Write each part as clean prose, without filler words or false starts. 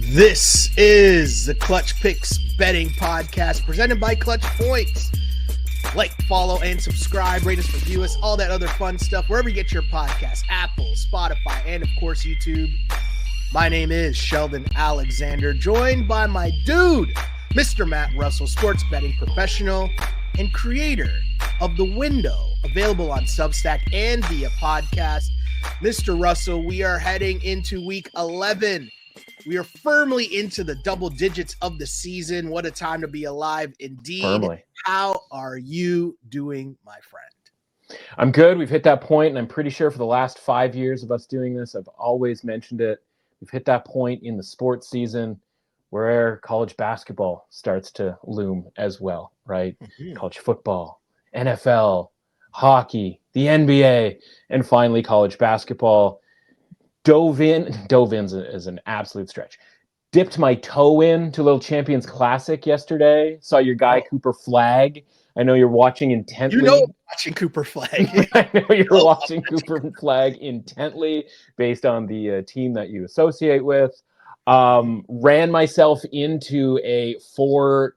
This is the Clutch Picks Betting Podcast presented by ClutchPoints. Like, follow, and subscribe, rate us, review us, all that other fun stuff, wherever you get your podcasts, Apple, Spotify, and of course, YouTube. My name is Sheldon Alexander, joined by my dude, Mr. Matt Russell, sports betting professional and creator of The Window, available on Substack and via podcast. Mr. Russell, we are heading into week 11. We are firmly into the double digits of the season. What a time to be alive indeed. Firmly. How are you doing, my friend? I'm good. We've hit that point, and I'm pretty sure for the last 5 years of us doing this, I've always mentioned it. We've hit that point in the sports season where college basketball starts to loom as well, right? Mm-hmm. College football, NFL, hockey, the NBA, and finally college basketball. Dove in is an absolute stretch. Dipped my toe in to a little Champions Classic yesterday. Saw your guy Cooper Flagg. I know you're watching intently. You know I'm watching Cooper Flagg. I know you're watching Cooper Flagg intently based on the team that you associate with. Ran myself into a 4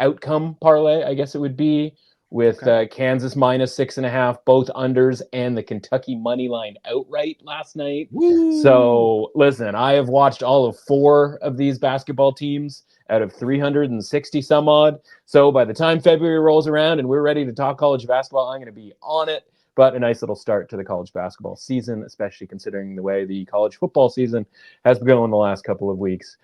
outcome parlay, I guess it would be, with Kansas minus 6.5, both unders, and the Kentucky money line outright last night. Woo. So listen, I have watched all of 4 of these basketball teams out of 360 some odd. So by the time February rolls around and we're ready to talk college basketball, I'm going to be on it. But a nice little start to the college basketball season, especially considering the way the college football season has been going the last couple of weeks.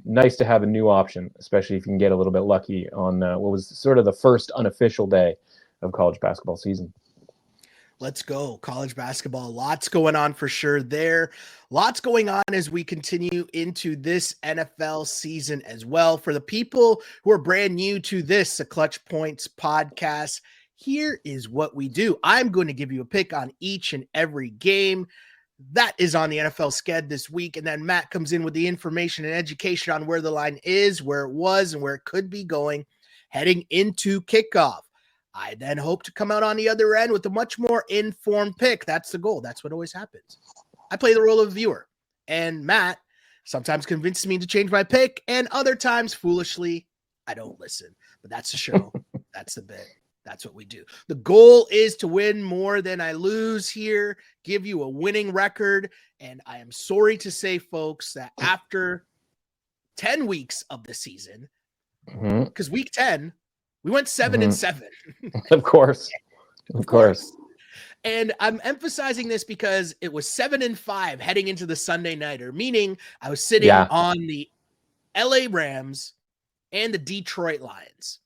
Nice to have a new option, especially if you can get a little bit lucky on what was sort of the first unofficial day of college basketball season. Let's go. College basketball. Lots going on for sure there. Lots going on as we continue into this NFL season as well. For the people who are brand new to this, the Clutch Points podcast, here is what we do. I'm going to give you a pick on each and every game that is on the NFL sched this week. And then Matt comes in with the information and education on where the line is, where it was, and where it could be going heading into kickoff. I then hope to come out on the other end with a much more informed pick. That's the goal. That's what always happens. I play the role of viewer, and Matt sometimes convinces me to change my pick, and other times, foolishly, I don't listen. But that's the show. That's the bit. That's what we do. The goal is to win more than I lose here, give you a winning record. And I am sorry to say, folks, that after 10 weeks of the season, because week 10, we went 7-7. Of course. And I'm emphasizing this because it was 7-5 heading into the Sunday nighter, meaning I was sitting on the LA Rams and the Detroit Lions.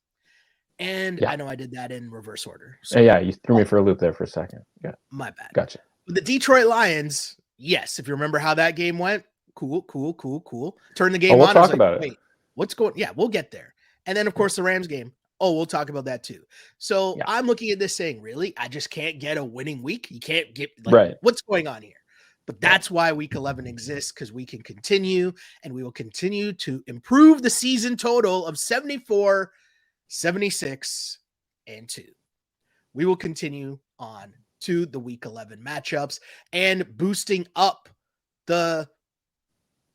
And I know I did that in reverse order. So you threw me for a loop there for a second. Yeah, my bad. Gotcha. The Detroit Lions, yes, if you remember how that game went, cool. Turn the game on. We'll talk about it. Wait, what's going? Yeah, we'll get there. And then, of course, the Rams game. We'll talk about that too. So I'm looking at this saying, really, I just can't get a winning week. You can't get what's going on here? But that's why week 11 exists, because we can continue, and we will continue to improve the season total of 74, 76, and 2. We will continue on to the week 11 matchups and boosting up the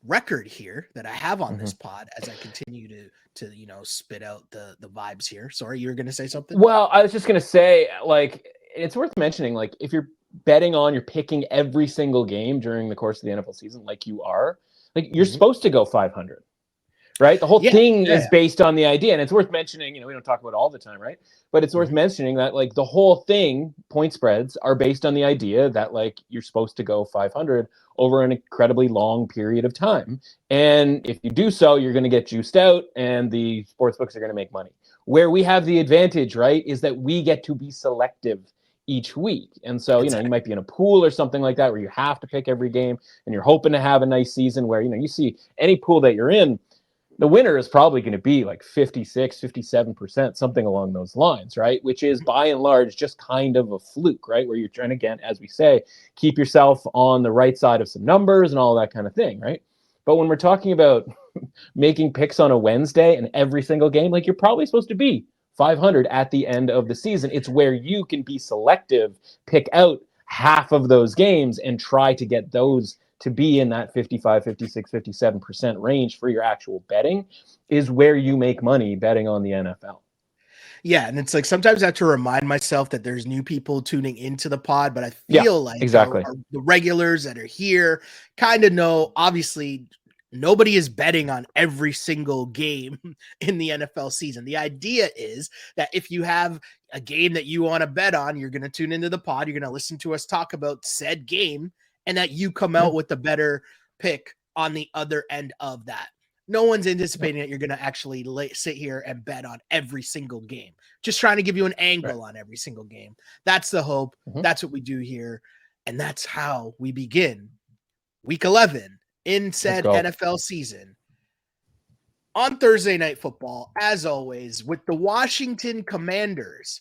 record here that I have on this pod as I continue to spit out the vibes here. Sorry, you were going to say something? Well, I was just going to say, it's worth mentioning, if you're betting on, you're picking every single game during the course of the NFL season, like you are, you're supposed to go 500. Right? The whole thing is based on the idea. And it's worth mentioning, we don't talk about it all the time, right? But it's worth mentioning that the whole thing, point spreads are based on the idea that you're supposed to go 500 over an incredibly long period of time. And if you do so, you're going to get juiced out and the sports books are going to make money. Where we have the advantage, right, is that we get to be selective each week. And so, you might be in a pool or something like that where you have to pick every game and you're hoping to have a nice season where, you see any pool that you're in, the winner is probably going to be 56, 57%, something along those lines, right? Which is by and large just kind of a fluke, right? Where you're trying to, again, as we say, keep yourself on the right side of some numbers and all that kind of thing, right? But when we're talking about making picks on a Wednesday and every single game, you're probably supposed to be 500 at the end of the season. It's where you can be selective, pick out half of those games and try to get those to be in that 55, 56, 57% range for your actual betting is where you make money betting on the NFL. Yeah, and it's like sometimes I have to remind myself that there's new people tuning into the pod, but I Yeah, feel like exactly. the regulars that are here kind of know, obviously, nobody is betting on every single game in the NFL season. The idea is that if you have a game that you want to bet on, you're going to tune into the pod, you're going to listen to us talk about said game, and that you come out with a better pick on the other end of that. No one's anticipating that you're going to actually sit here and bet on every single game. Just trying to give you an angle on every single game. That's the hope. That's what we do here. And that's how we begin week 11 in said NFL season. On Thursday Night Football, as always, with the Washington Commanders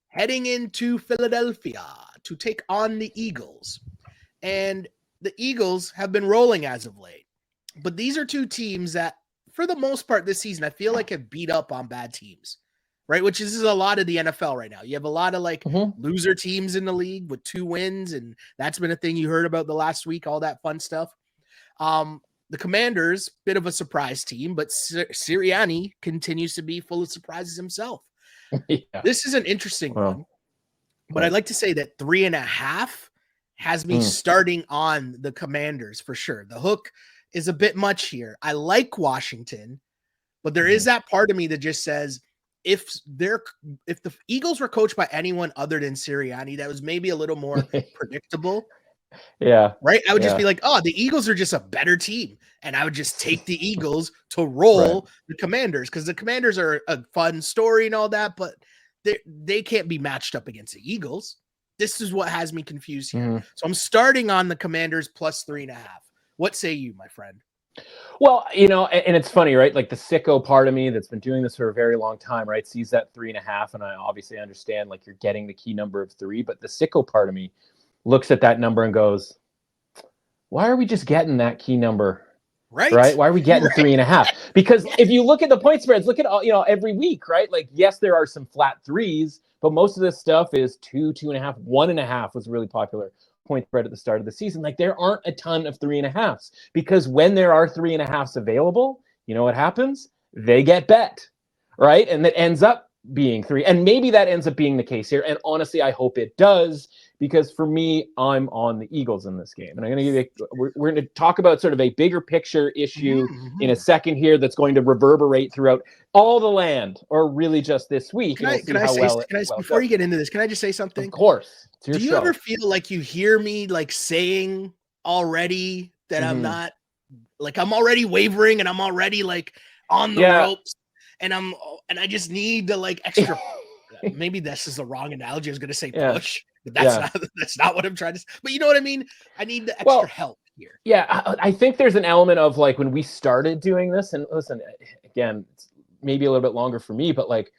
heading into Philadelphia to take on the Eagles. And the Eagles have been rolling as of late. But these are two teams that, for the most part this season, I feel like have beat up on bad teams, right? Which is a lot of the NFL right now. You have a lot of like loser teams in the league with 2 wins, and that's been a thing you heard about the last week, all that fun stuff. The Commanders, bit of a surprise team, but Sirianni continues to be full of surprises himself. This is an interesting one, but I'd like to say that 3.5 has me starting on the Commanders for sure. The hook is a bit much here. I like Washington, but there is that part of me that just says if the Eagles were coached by anyone other than Sirianni, that was maybe a little more predictable. Yeah. Right. I would just be like, oh, the Eagles are just a better team. And I would just take the Eagles to roll the Commanders, because the Commanders are a fun story and all that, but they can't be matched up against the Eagles. This is what has me confused here. So I'm starting on the Commanders plus 3.5. What say you, my friend? Well, and it's funny, right? Like the sicko part of me that's been doing this for a very long time, right, sees that 3.5, and I obviously understand like you're getting the key number of 3, but the sicko part of me looks at that number and goes, why are we just getting that key number? Right? Why are we getting 3.5? Because if you look at the point spreads, look at all, every week, right? Like, yes, there are some flat 3s, but most of this stuff is 2, 2.5, 1.5 was really popular point spread at the start of the season. Like, there aren't a ton of 3.5s, because when there are 3.5s available, you know what happens? They get bet, right? And that ends up being 3. And maybe that ends up being the case here. And honestly, I hope it does, because for me, I'm on the Eagles in this game. And I'm going to give you, we're going to talk about sort of a bigger picture issue in a second here that's going to reverberate throughout all the land, or really just this week. Before you get into this, can I just say something? Of course. Do you ever feel like you hear me like saying already that I'm not, like I'm already wavering and I'm already like on the ropes, and I just need the like extra, maybe this is the wrong analogy. I was going to say push, but that's not what I'm trying to say. But you know what I mean? I need the extra help here. Yeah. I think there's an element of like when we started doing this, and listen, again, it's maybe a little bit longer for me, but like,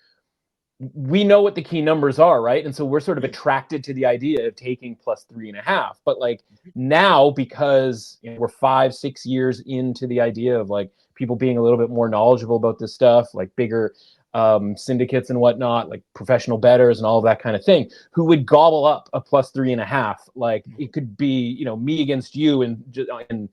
we know what the key numbers are, right? And so we're sort of attracted to the idea of taking plus 3.5. But like now, because we're 5-6 years into the idea of like people being a little bit more knowledgeable about this stuff, like bigger syndicates and whatnot, like professional bettors and all of that kind of thing, who would gobble up a plus 3.5. Like it could be, me against you and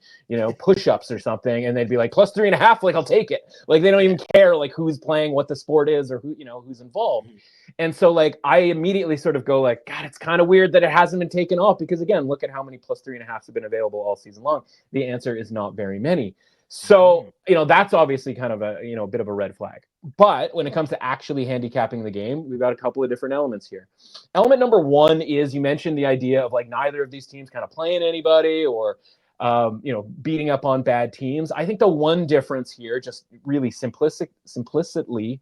push-ups or something. And they'd be like plus 3.5, like I'll take it. Like they don't even care like who's playing, what the sport is, or who's involved. And so like, I immediately sort of go like, God, it's kind of weird that it hasn't been taken off, because again, look at how many plus 3.5s have been available all season long. The answer is not very many. So, that's obviously kind of a bit of a red flag. But when it comes to actually handicapping the game, we've got a couple of different elements here. Element number 1 is, you mentioned the idea of like neither of these teams kind of playing anybody or, beating up on bad teams. I think the one difference here, just really simplistically,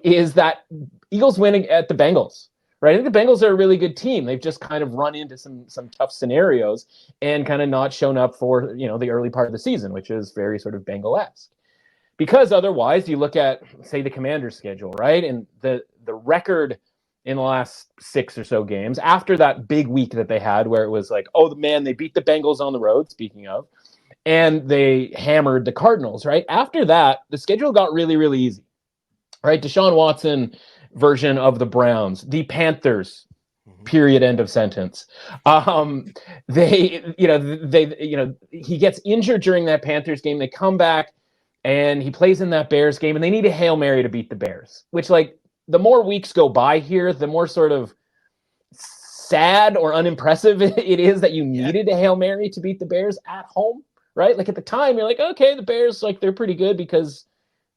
is that Eagles winning at the Bengals. Right. I think the Bengals are a really good team. They've just kind of run into some tough scenarios and kind of not shown up for, the early part of the season, which is very sort of Bengal-esque. Because otherwise, you look at, say, the Commanders' schedule, right? And the record in the last 6 or so games, after that big week that they had where it was like, oh, man, they beat the Bengals on the road, speaking of, and they hammered the Cardinals, right? After that, the schedule got really, really easy, right? Deshaun Watson version of the Browns, the Panthers, Period. End of sentence. He gets injured during that Panthers game. They come back and he plays in that Bears game and they need a Hail Mary to beat the Bears, which like the more weeks go by here, the more sort of sad or unimpressive it is that you needed a Hail Mary to beat the Bears at home, right? Like at the time you're like, okay, the Bears, like they're pretty good because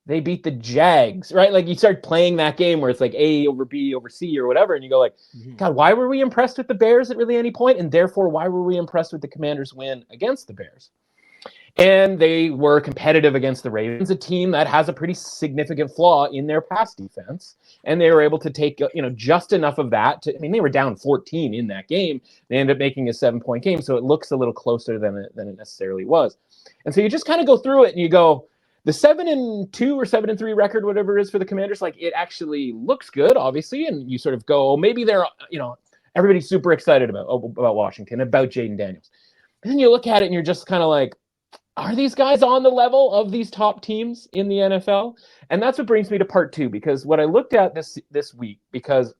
they beat the Jags, right? Like you start playing that game where it's like A over B over C or whatever. And you go like, God, why were we impressed with the Bears at really any point? And therefore, why were we impressed with the Commanders' win against the Bears? And they were competitive against the Ravens, a team that has a pretty significant flaw in their pass defense. And they were able to take, just enough of that they were down 14 in that game. They ended up making a 7-point game. So it looks a little closer than it necessarily was. And so you just kind of go through it and you go, the 7-2 or 7-3 record, whatever it is for the Commanders, like it actually looks good, obviously. And you sort of go, maybe they're, everybody's super excited about Washington, about Jaden Daniels. And then you look at it and you're just kind of like, are these guys on the level of these top teams in the NFL? And that's what brings me to part two, because what I looked at this week, because,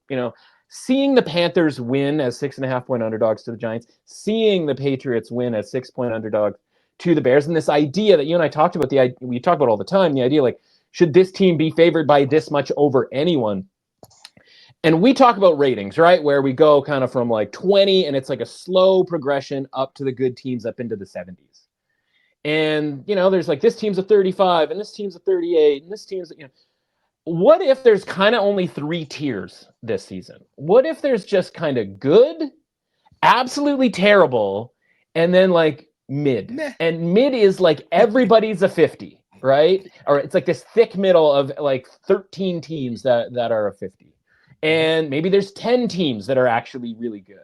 seeing the Panthers win as 6.5-point underdogs to the Giants, seeing the Patriots win as 6-point underdogs to the Bears, and this idea that you and I talked about, we talk about all the time, the idea like, should this team be favored by this much over anyone? And we talk about ratings, right? Where we go kind of from like 20 and it's like a slow progression up to the good teams up into the 70s. And, there's like this team's a 35 and this team's a 38 and this team's, what if there's kind of only 3 tiers this season? What if there's just kind of good, absolutely terrible, and then like mid? And mid is like everybody's a 50, right? Or it's like this thick middle of like 13 teams that are a 50. And maybe there's 10 teams that are actually really good.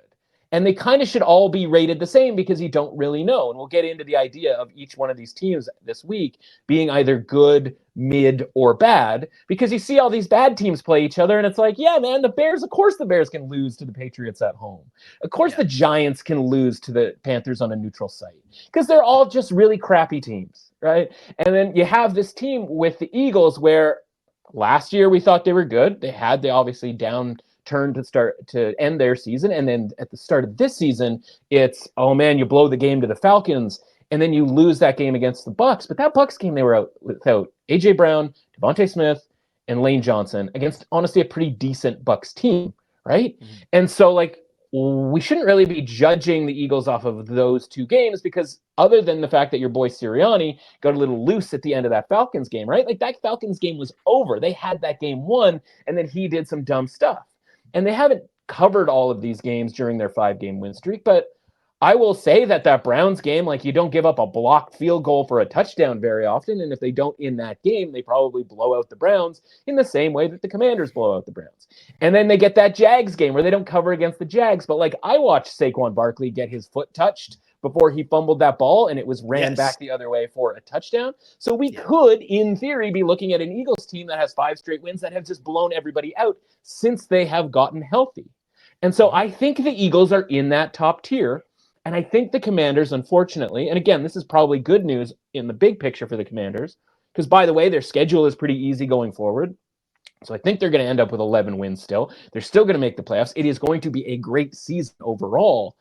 And they kind of should all be rated the same because you don't really know. And we'll get into the idea of each one of these teams this week being either good, mid, or bad, because you see all these bad teams play each other. And it's like, yeah, man, of course the Bears can lose to the Patriots at home. Of course the Giants can lose to the Panthers on a neutral site because they're all just really crappy teams, right? And then you have this team with the Eagles where last year we thought they were good. They obviously down turn to end their season, and then at the start of this season it's, oh man, you blow the game to the Falcons and then you lose that game against the Bucks. But that Bucks game, they were out without AJ Brown, Devontae Smith, and Lane Johnson against honestly a pretty decent Bucks team, right? And so like we shouldn't really be judging the Eagles off of those 2 games, because other than the fact that your boy Sirianni got a little loose at the end of that Falcons game, right? Like that Falcons game was over. They had that game won, and then he did some dumb stuff. And they haven't covered all of these games during their 5-game win streak. But I will say that Browns game, like you don't give up a blocked field goal for a touchdown very often. And if they don't in that game, they probably blow out the Browns in the same way that the Commanders blow out the Browns. And then they get that Jags game where they don't cover against the Jags. But like I watched Saquon Barkley get his foot touched before he fumbled that ball, and it was ran back the other way for a touchdown. So we could, in theory, be looking at an Eagles team that has 5 straight wins that have just blown everybody out since they have gotten healthy. And so I think the Eagles are in that top tier. And I think the Commanders, unfortunately, and again, this is probably good news in the big picture for the Commanders, because by the way, their schedule is pretty easy going forward. So I think they're going to end up with 11 wins still. They're still going to make the playoffs. It is going to be a great season overall.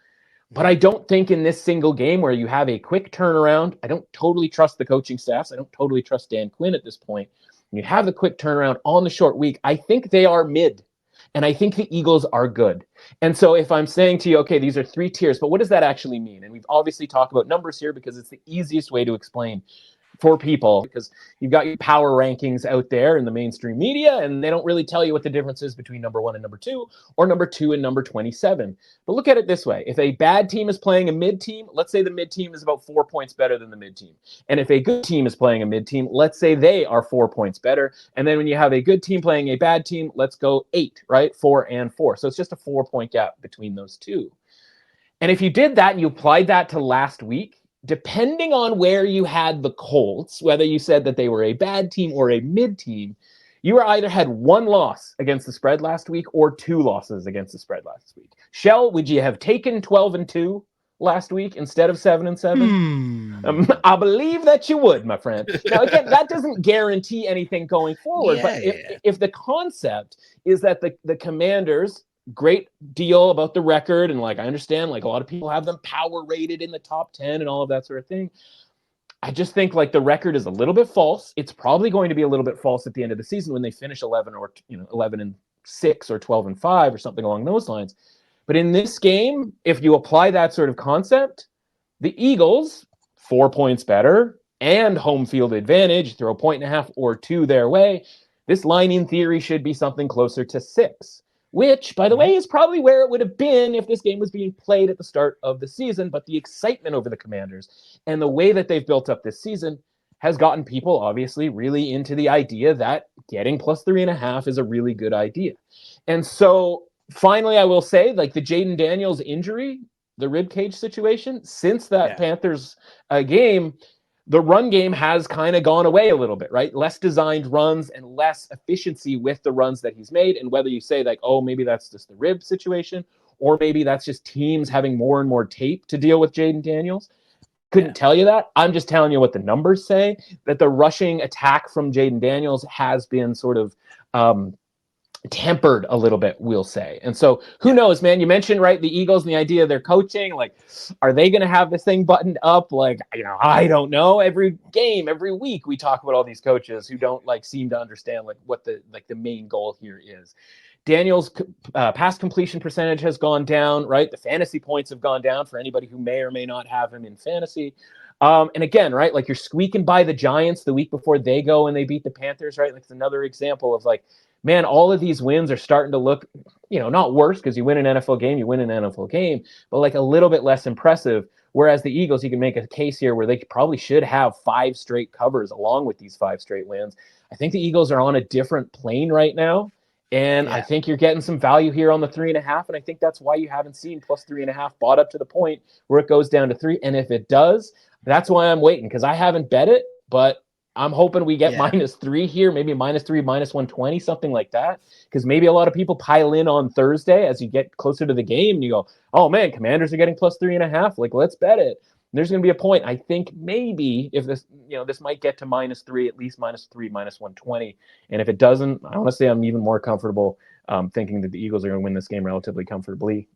But I don't think in this single game where you have a quick turnaround, I don't totally trust the coaching staffs. I don't totally trust Dan Quinn at this point. When you have the quick turnaround on the short week, I think they are mid. And I think the Eagles are good. And so if I'm saying to you, okay, these are 3 tiers, but what does that actually mean? And we've obviously talked about numbers here because it's the easiest way to explain for people, because you've got your power rankings out there in the mainstream media, and they don't really tell you what the difference is between number 1 and number 2, or number 2 and number 27. But look at it this way. If a bad team is playing a mid team, let's say the mid team is about 4 points better than the mid team. And if a good team is playing a mid team, let's say they are 4 points better. And then when you have a good team playing a bad team, let's go 8, right? 4 and 4. So it's just a 4-point gap between those two. And if you did that and you applied that to last week, depending on where you had the Colts, whether you said that they were a bad team or a mid team, you either had 1 loss against the spread last week or 2 losses against the spread last week. Shell, would you have taken 12-2 last week instead of 7-7? I believe that you would, my friend. Now, again, that doesn't guarantee anything going forward. But if the concept is that the Commanders great deal about the record. And like, I understand, like a lot of people have them power rated in the top 10 and all of that sort of thing. I just think like the record is a little bit false. It's probably going to be a little bit false at the end of the season when they finish 11-6 or 12-5 or something along those lines. But in this game, if you apply that sort of concept, the Eagles, 4 points better and home field advantage, throw 1.5 or 2 their way. This line in theory should be something closer to 6. Which, by the way, is probably where it would have been if this game was being played at the start of the season. But the excitement over the Commanders and the way that they've built up this season has gotten people, obviously, really into the idea that getting plus 3.5 is a really good idea. And so, finally, I will say, like the Jaden Daniels injury, the ribcage situation, since that Panthers game, the run game has kind of gone away a little bit, right? Less designed runs and less efficiency with the runs that he's made. And whether you say like, oh, maybe that's just the rib situation, or maybe that's just teams having more and more tape to deal with Jaden Daniels, couldn't tell you that. I'm just telling you what the numbers say, that the rushing attack from Jaden Daniels has been sort of tempered a little bit, we'll say. And so who knows, man? You mentioned, right, the Eagles and the idea of their coaching. Like, are they going to have this thing buttoned up? Like, I don't know. Every game, every week, we talk about all these coaches who don't like seem to understand like what the main goal here is. Daniel's pass completion percentage has gone down, right? The fantasy points have gone down for anybody who may or may not have him in fantasy. And again, right, like you're squeaking by the Giants the week before they go and they beat the Panthers, right? Like it's another example of like, man, all of these wins are starting to look, not worse because you win an NFL game, but like a little bit less impressive. Whereas the Eagles, you can make a case here where they probably should have 5 straight covers along with these 5 straight wins. I think the Eagles are on a different plane right now. And I think you're getting some value here on the 3.5. And I think that's why you haven't seen plus 3.5 bought up to the point where it goes down to 3. And if it does, that's why I'm waiting, because I haven't bet it, but I'm hoping we get -3 here, maybe -3, -120, something like that. Because maybe a lot of people pile in on Thursday as you get closer to the game and you go, oh man, Commanders are getting plus 3.5. Like, let's bet it. And there's going to be a point. I think maybe if this, this might get to -3, at least -3, -120. And if it doesn't, honestly, I'm even more comfortable thinking that the Eagles are going to win this game relatively comfortably.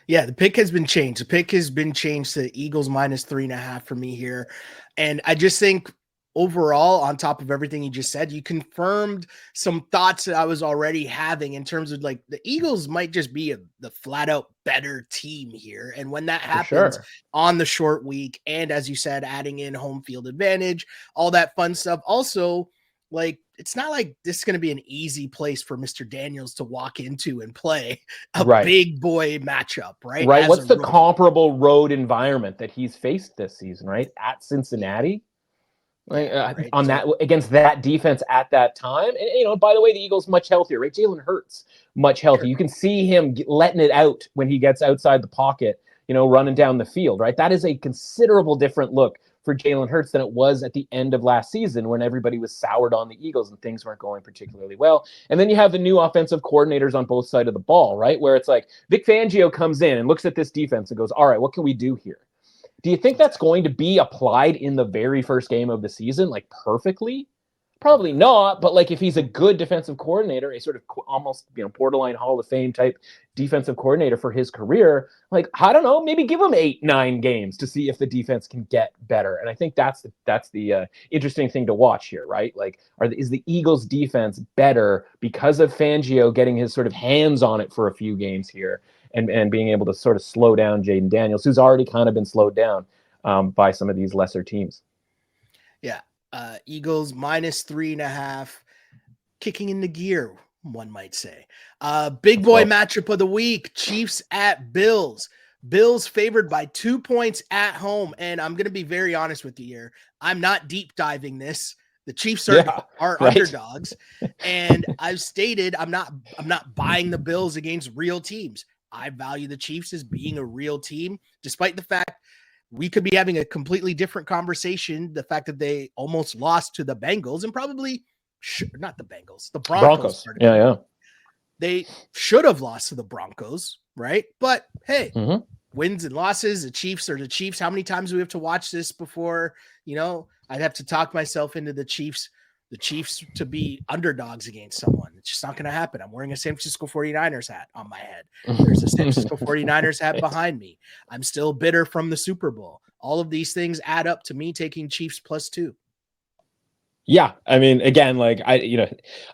Yeah, the pick has been changed. The pick has been changed to Eagles -3.5 for me here. And I just think overall, on top of everything you just said, you confirmed some thoughts that I was already having in terms of like the Eagles might just be the flat out better team here. And when that happens on the short week, and as you said, adding in home field advantage, all that fun stuff. Also, like, it's not like this is going to be an easy place for Mr. Daniels to walk into and play a big boy matchup, right? Right. What's the comparable road environment that he's faced this season, right? At Cincinnati? On that, against that defense at that time. And, by the way, the Eagles much healthier, right? Jalen Hurts much healthier. You can see him letting it out when he gets outside the pocket, running down the field, right? That is a considerable different look for Jalen Hurts than it was at the end of last season when everybody was soured on the Eagles and things weren't going particularly well. And then you have the new offensive coordinators on both sides of the ball, right? Where it's like Vic Fangio comes in and looks at this defense and goes, all right, what can we do here? Do you think that's going to be applied in the very first game of the season, like perfectly? Probably not, but like if he's a good defensive coordinator, a sort of almost borderline Hall of Fame type defensive coordinator for his career, like I don't know, maybe give him 8-9 games to see if the defense can get better. And I think that's the interesting thing to watch here, right? Like, is the Eagles defense better because of Fangio getting his sort of hands on it for a few games here and being able to sort of slow down Jaden Daniels, who's already kind of been slowed down by some of these lesser teams? Yeah. Eagles -3.5, kicking into gear, one might say. Big boy matchup of the week, Chiefs at Bills. Bills favored by 2 points at home. And I'm going to be very honest with you here. I'm not deep diving this. The Chiefs are underdogs. And I've stated I'm not buying the Bills against real teams. I value the Chiefs as being a real team, despite the fact we could be having a completely different conversation. The fact that they almost lost to the Bengals and probably not the Bengals, the Broncos. Yeah. They should have lost to the Broncos, right? But hey, wins and losses, the Chiefs are the Chiefs. How many times do we have to watch this before? I'd have to talk myself into the Chiefs the Chiefs to be underdogs against someone. It's just not going to happen. I'm wearing a San Francisco 49ers hat on my head. There's a San Francisco 49ers hat behind me. I'm still bitter from the Super Bowl. All of these things add up to me taking Chiefs +2. Yeah, I mean, again, like okay,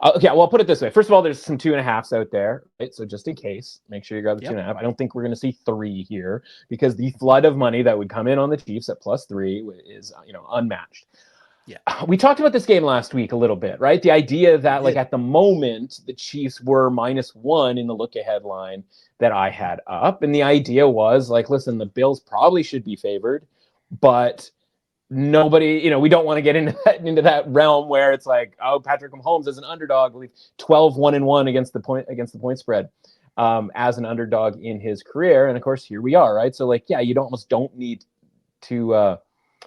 well, I'll put it this way. First of all, there's some 2.5s out there, right? So just in case, make sure you grab the 2.5. I don't think we're going to see 3 here because the flood of money that would come in on the Chiefs at +3 is, unmatched. Yeah, we talked about this game last week a little bit, right? The idea that like at the moment the Chiefs were -1 in the look-ahead line that I had up, and the idea was like, listen, the Bills probably should be favored, but nobody, we don't want to get into that realm where it's like, oh, Patrick Mahomes as an underdog, 12-1-1 against the point spread as an underdog in his career, and of course here we are, right? So like, yeah, you almost don't need to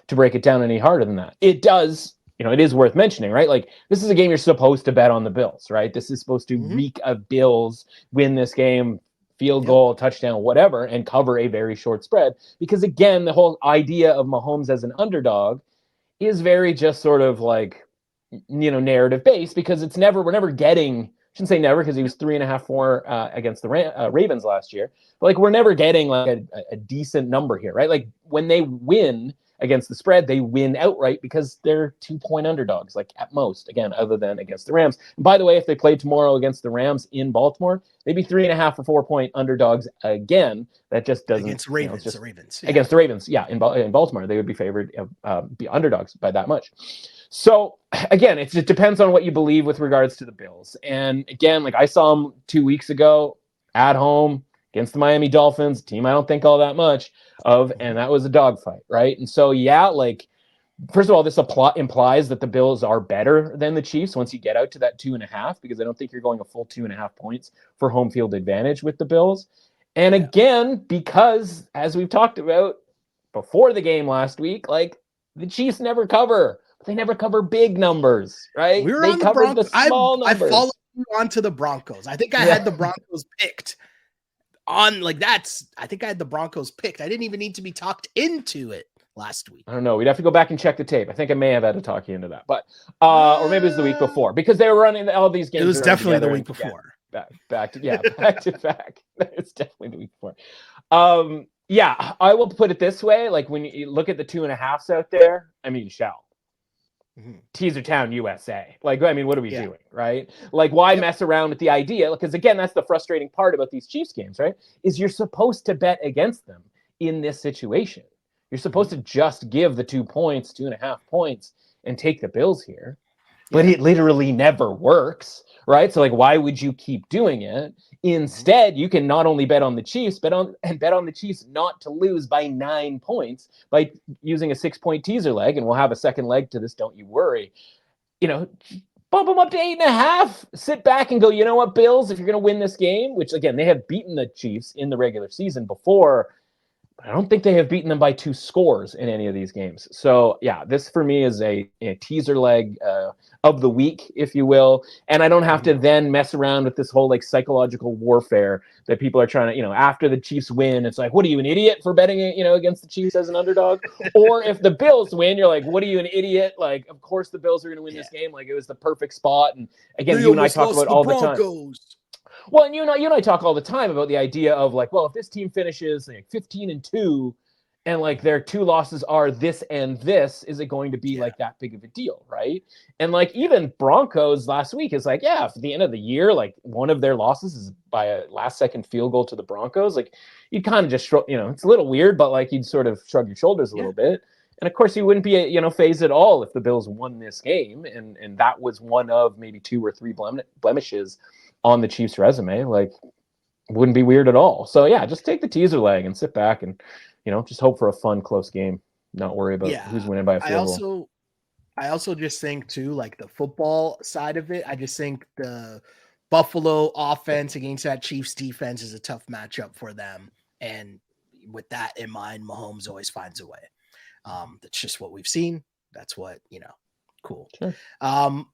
break it down any harder than that. It does, it is worth mentioning, right? Like this is a game you're supposed to bet on the Bills, right? This is supposed to reek of Bills win this game, field goal, touchdown, whatever, and cover a very short spread. Because again, the whole idea of Mahomes as an underdog is very just sort of like, narrative based, because we're never getting, I shouldn't say never, because he was 3.5, 4 against the Ravens last year. But like, we're never getting like a decent number here, right? Like when they win against the spread, they win outright because they're 2-point underdogs, like at most, again, other than against the Rams. And by the way, if they played tomorrow against the Rams in Baltimore, they'd be 3.5 or 4-point underdogs again. That just doesn't against the Ravens. Against the Ravens, yeah, in Baltimore, they would be favored, be underdogs by that much. So again, it depends on what you believe with regards to the Bills. And again, like I saw them 2 weeks ago at home against the Miami Dolphins, team I don't think all that much of, and that was a dogfight, right? And so, yeah, like, first of all, this implies that the Bills are better than the Chiefs once you get out to that 2.5, because I don't think you're going a full 2.5 points for home field advantage with the Bills. And again, because as we've talked about before the game last week, like the Chiefs never cover. They never cover big numbers, right? We were they on the covered Broncos. the small numbers. I followed you onto the Broncos. I think I had the Broncos picked on like that's. I think I had the Broncos picked. I didn't even need to be talked into it last week. I don't know. We'd have to go back and check the tape. I think I may have had to talk you into that, but or maybe it was the week before, because they were running all these games. It was definitely the week before. Back to back. It's definitely the week before. Yeah, I will put it this way: like when you look at the 2.5s out there, I mean, Teaser Town, USA. Like, I mean, what are we doing, right? Like, why mess around with the idea? Because again, that's the frustrating part about these Chiefs games, right? Is you're supposed to bet against them in this situation. You're supposed to just give the 2 points, 2.5 points, and take the Bills here. But it literally never works, right? So, like, why would you keep doing it? Instead, you can not only bet on the Chiefs, bet on the Chiefs not to lose by 9 points by using a 6-point teaser leg, and we'll have a second leg to this, don't you worry. Bump them up to 8.5. Sit back and go, you know what, Bills, if you're going to win this game, which, again, they have beaten the Chiefs in the regular season before, I don't think they have beaten them by 2 scores in any of these games. So, yeah, this for me is a teaser leg of the week, if you will. And I don't have to then mess around with this whole like psychological warfare that people are trying to, after the Chiefs win, it's like, what are you, an idiot for betting, against the Chiefs as an underdog? Or if the Bills win, you're like, what are you, an idiot? Like, of course the Bills are going to win this game. Like, it was the perfect spot. And again, you and I talk about all the time. Well, and you and I talk all the time about the idea of like, well, if this team finishes like 15-2 and like their 2 losses are this and this, is it going to be like that big of a deal, right? And like even Broncos last week is like, yeah, for the end of the year, like one of their losses is by a last-second field goal to the Broncos. Like you kind of just, it's a little weird, but like you'd sort of shrug your shoulders a little bit. And of course, you wouldn't be, phased at all if the Bills won this game, and that was one of maybe 2 or 3 blemishes on the Chiefs' resume. Like, wouldn't be weird at all. So yeah, just take the teaser leg and sit back and just hope for a fun, close game. Not worry about who's winning by a field goal. I also just think too, like the football side of it, I just think the Buffalo offense against that Chiefs defense is a tough matchup for them. And with that in mind, Mahomes always finds a way. That's just what we've seen. That's what, cool. Sure.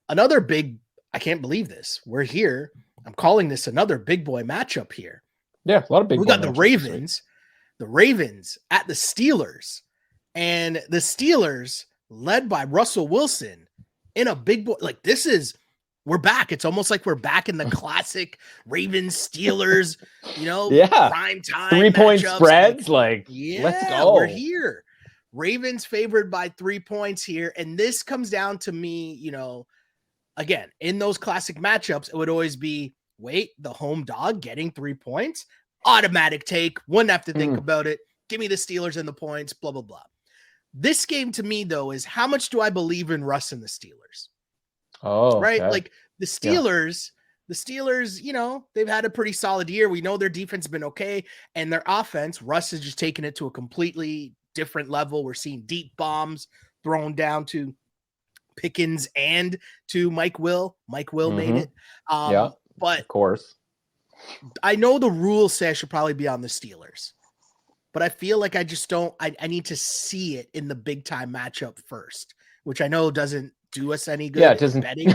Another big, I can't believe this. We're here. I'm calling this another big boy matchup here. Yeah, a lot of big boy matchups. We got the Ravens at the Steelers, and the Steelers led by Russell Wilson in a big boy. Like we're back. It's almost like we're back in the classic Ravens Steelers, prime time 3-point matchups. spreads. Let's go. We're here. Ravens favored by 3 points here. And this comes down to me, again, in those classic matchups, it would always be, wait, the home dog getting 3 points? Automatic take. Wouldn't have to think about it. Give me the Steelers and the points, blah, blah, blah. This game to me, though, is how much do I believe in Russ and the Steelers? Oh, right. okay. Like the Steelers, they've had a pretty solid year. We know their defense has been okay, and their offense, Russ has just taken it to a completely different level. We're seeing deep bombs thrown down to Pickens and to Mike Will. Mike Will made it. But of course, I know the rules say I should probably be on the Steelers, but I feel like I just don't. I need to see it in the big time matchup first, which I know doesn't do us any good. Yeah, it doesn't. Betting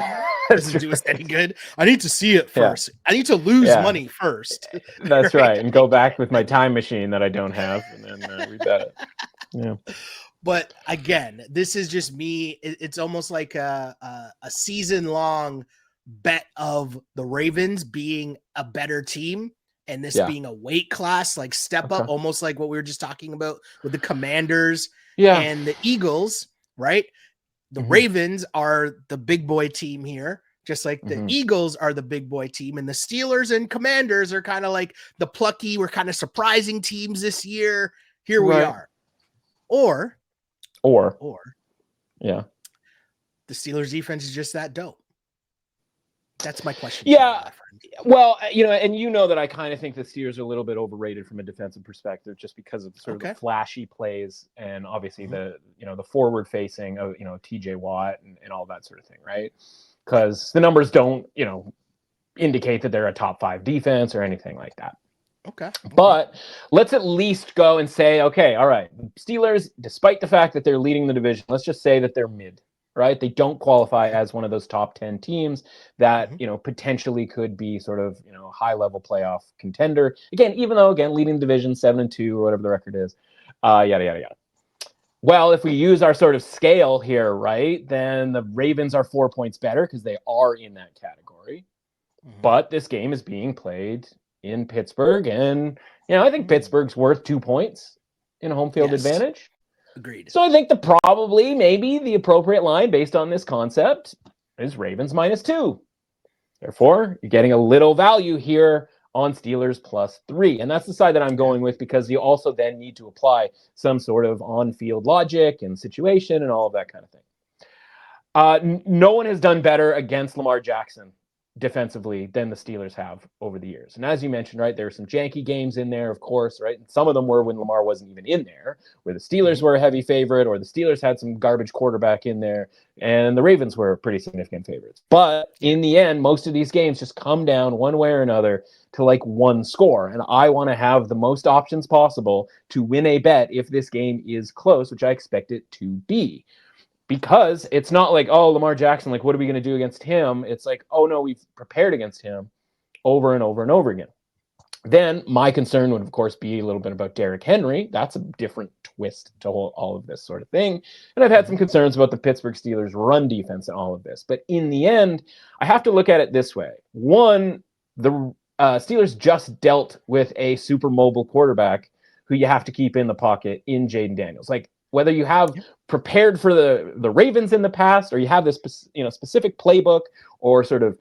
doesn't do us any good. I need to see it first. Yeah. I need to lose money first. That's right. And go back with my time machine that I don't have, and then rebet it. Yeah. But again, this is just me. It's almost like a season-long bet of the Ravens being a better team, and this being a weight class, like step up, almost like what we were just talking about with the Commanders and the Eagles, right? The Ravens are the big boy team here, just like the Eagles are the big boy team, and the Steelers and Commanders are kind of like the plucky, we're kind of surprising teams this year. Here we are. Or yeah, the Steelers defense is just that dope. That's my question. Yeah. Well, and that I kind of think the Steelers are a little bit overrated from a defensive perspective, just because of sort of the flashy plays and obviously the forward facing of, TJ Watt and all that sort of thing. Right. Because the numbers don't, indicate that they're a top 5 defense or anything like that. Okay. But let's at least go and say, okay, all right, Steelers, despite the fact that they're leading the division, let's just say that they're mid, right? They don't qualify as one of those top 10 teams that, potentially could be sort of, high level playoff contender. Again, even though, leading the division 7-2 or whatever the record is, yada, yada, yada. Well, if we use our sort of scale here, right, then the Ravens are 4 points better because they are in that category. But this game is being played in Pittsburgh, and I think Pittsburgh's worth 2 points in home field advantage. Agreed. So I think maybe the appropriate line based on this concept is Ravens -2. Therefore, you're getting a little value here on Steelers +3, and that's the side that I'm going with, because you also then need to apply some sort of on-field logic and situation and all of that kind of thing. No one has done better against Lamar Jackson defensively than the Steelers have over the years. And as you mentioned, right, there are some janky games in there, of course, right? And some of them were when Lamar wasn't even in there, where the Steelers were a heavy favorite, or the Steelers had some garbage quarterback in there, and the Ravens were pretty significant favorites. But in the end, most of these games just come down one way or another to like one score. And I want to have the most options possible to win a bet if this game is close, which I expect it to be. Because it's not like, oh, Lamar Jackson, like, what are we going to do against him? It's like, oh, no, we've prepared against him over and over and over again. Then my concern would, of course, be a little bit about Derrick Henry. That's a different twist to all of this sort of thing. And I've had some concerns about the Pittsburgh Steelers run defense and all of this. But in the end, I have to look at it this way. One, the Steelers just dealt with a super mobile quarterback who you have to keep in the pocket in Jaden Daniels. Like, whether you have prepared for the Ravens in the past, or you have this specific playbook or sort of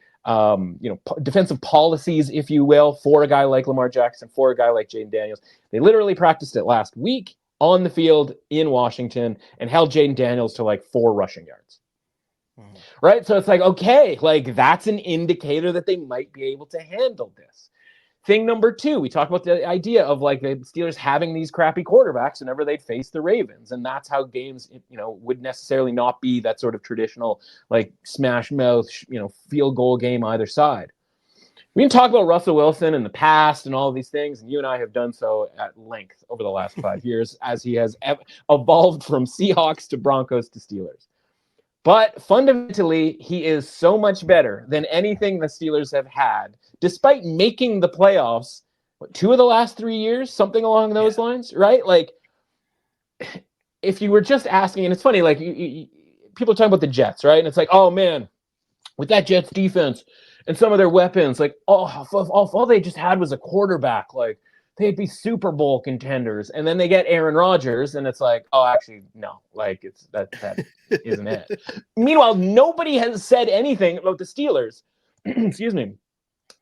defensive policies, if you will, for a guy like Lamar Jackson, for a guy like Jaden Daniels, they literally practiced it last week on the field in Washington and held Jaden Daniels to like 4 rushing yards. Right? So it's like, okay, like that's an indicator that they might be able to handle this. Thing number 2, we talked about the idea of like the Steelers having these crappy quarterbacks whenever they'd face the Ravens. And that's how games, would necessarily not be that sort of traditional, like smash mouth, field goal game either side. We can talk about Russell Wilson in the past and all of these things, and you and I have done so at length over the last 5 years as he has evolved from Seahawks to Broncos to Steelers. But fundamentally, he is so much better than anything the Steelers have had, despite making the playoffs, 2 of the last 3 years, something along those lines, right? Like, if you were just asking, and it's funny, like, people are talking about the Jets, right? And it's like, oh man, with that Jets defense and some of their weapons, like, all they just had was a quarterback. Like, they'd be Super Bowl contenders. And then they get Aaron Rodgers, and it's like, oh, actually, no. Like, that isn't it. Meanwhile, nobody has said anything about the Steelers. Excuse me.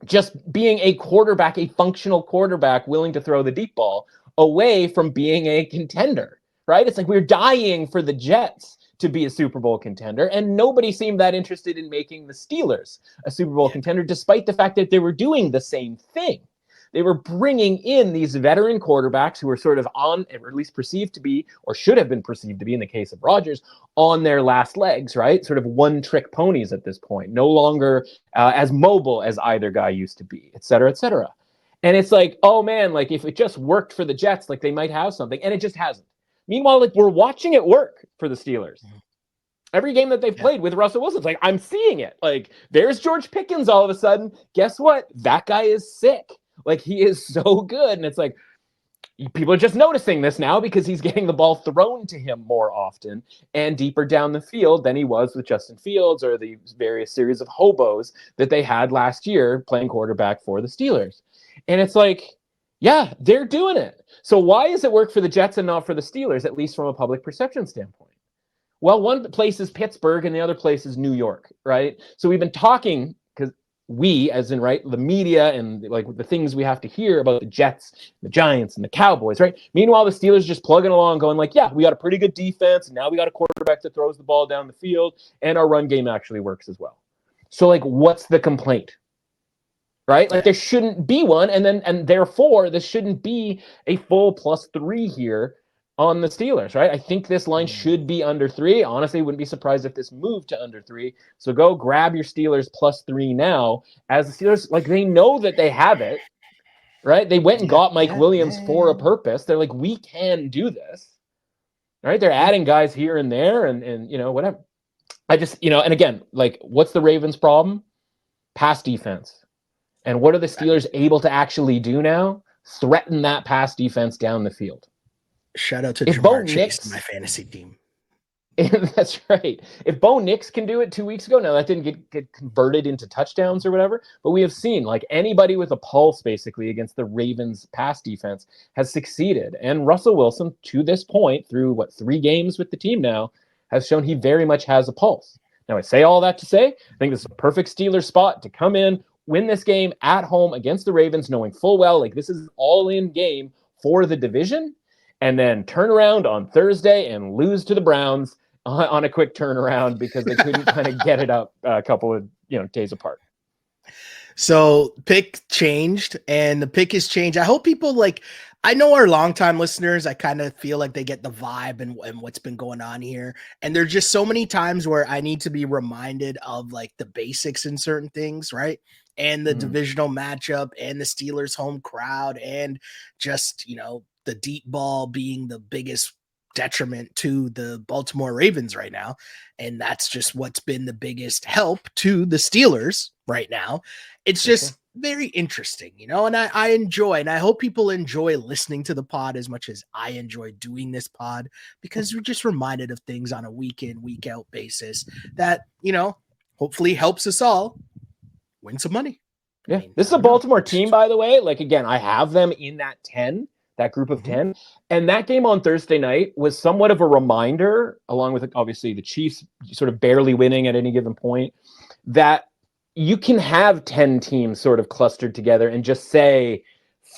Just being a quarterback, a functional quarterback willing to throw the deep ball away from being a contender, right? It's like we're dying for the Jets to be a Super Bowl contender, and nobody seemed that interested in making the Steelers a Super Bowl contender, despite the fact that they were doing the same thing. They were bringing in these veteran quarterbacks who were sort of on, or at least perceived to be, or should have been perceived to be in the case of Rodgers, on their last legs, right? Sort of one-trick ponies at this point, no longer as mobile as either guy used to be, et cetera, et cetera. And it's like, oh man, like if it just worked for the Jets, like they might have something, and it just hasn't. Meanwhile, like we're watching it work for the Steelers. Every game that they've played with Russell Wilson, it's like, I'm seeing it. Like, there's George Pickens all of a sudden. Guess what? That guy is sick. Like, he is so good. And it's like, people are just noticing this now because he's getting the ball thrown to him more often and deeper down the field than he was with Justin Fields or the various series of hobos that they had last year playing quarterback for the Steelers. And it's like, yeah, they're doing it. So why does it work for the Jets and not for the Steelers, at least from a public perception standpoint? Well, one place is Pittsburgh and the other place is New York, right? So we've been talking, because we, as in, right, the media and like the things we have to hear about the Jets, the Giants, and the Cowboys, right? Meanwhile, the Steelers just plugging along, going like, yeah, we got a pretty good defense, and now we got a quarterback that throws the ball down the field, and our run game actually works as well. So, like, what's the complaint? Right? Like, there shouldn't be one, and therefore, this shouldn't be a full +3 here on the Steelers, right? I think this line should be under 3. Honestly, wouldn't be surprised if this moved to under 3. So go grab your Steelers +3 now. As the Steelers, like, they know that they have it, right? They went and got Mike Williams for a purpose. They're like, we can do this, right? They're adding guys here and there and you know, whatever. I just, you know, and again, like, what's the Ravens' problem? Pass defense. And what are the Steelers able to actually do now? Threaten that pass defense down the field. Shout out to Jamar Chase, my fantasy team. That's right. If Bo Nix can do it 2 weeks ago, now that didn't get converted into touchdowns or whatever, but we have seen like anybody with a pulse basically against the Ravens pass defense has succeeded. And Russell Wilson, to this point, through 3 games with the team now, has shown he very much has a pulse. Now, I say all that to say, I think this is a perfect Steelers spot to come in, win this game at home against the Ravens, knowing full well like this is an all-in game for the division. And then turn around on Thursday and lose to the Browns on a quick turnaround because they couldn't kind of get it up a couple of days apart. So pick changed, and the pick has changed. I hope people I know our longtime listeners, I kind of feel like they get the vibe and what's been going on here. And there's just so many times where I need to be reminded of like the basics in certain things, right? And the divisional matchup and the Steelers home crowd and just, the deep ball being the biggest detriment to the Baltimore Ravens right now. And that's just what's been the biggest help to the Steelers right now. It's just very interesting, and I enjoy, and I hope people enjoy listening to the pod as much as I enjoy doing this pod, because we're just reminded of things on a week in, week out basis that, hopefully helps us all win some money. Yeah. This is a Baltimore team, by the way. Like, again, I have them in that 10. That group of 10. And that game on Thursday night was somewhat of a reminder, along with obviously the Chiefs sort of barely winning at any given point, that you can have 10 teams sort of clustered together and just say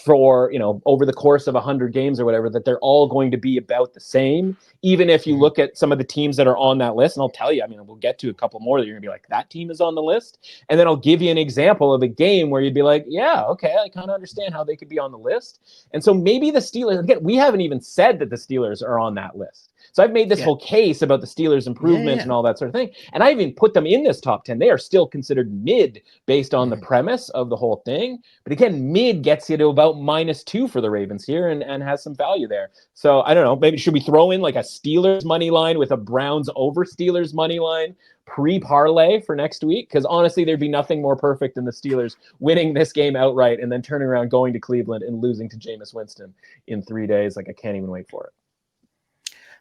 for, over the course of 100 games or whatever, that they're all going to be about the same. Even if you look at some of the teams that are on that list, and I'll tell you, we'll get to a couple more that you're gonna be like, that team is on the list. And then I'll give you an example of a game where you'd be like, yeah, okay, I kind of understand how they could be on the list. And so maybe the Steelers, again, we haven't even said that the Steelers are on that list. So I've made this whole case about the Steelers' improvement and all that sort of thing. And I even put them in this top 10. They are still considered mid based on the premise of the whole thing. But again, mid gets you to about -2 for the Ravens here and has some value there. So I don't know, maybe should we throw in like a Steelers money line with a Browns over Steelers money line pre-parlay for next week? Because honestly, there'd be nothing more perfect than the Steelers winning this game outright and then turning around, going to Cleveland and losing to Jameis Winston in 3 days. Like, I can't even wait for it.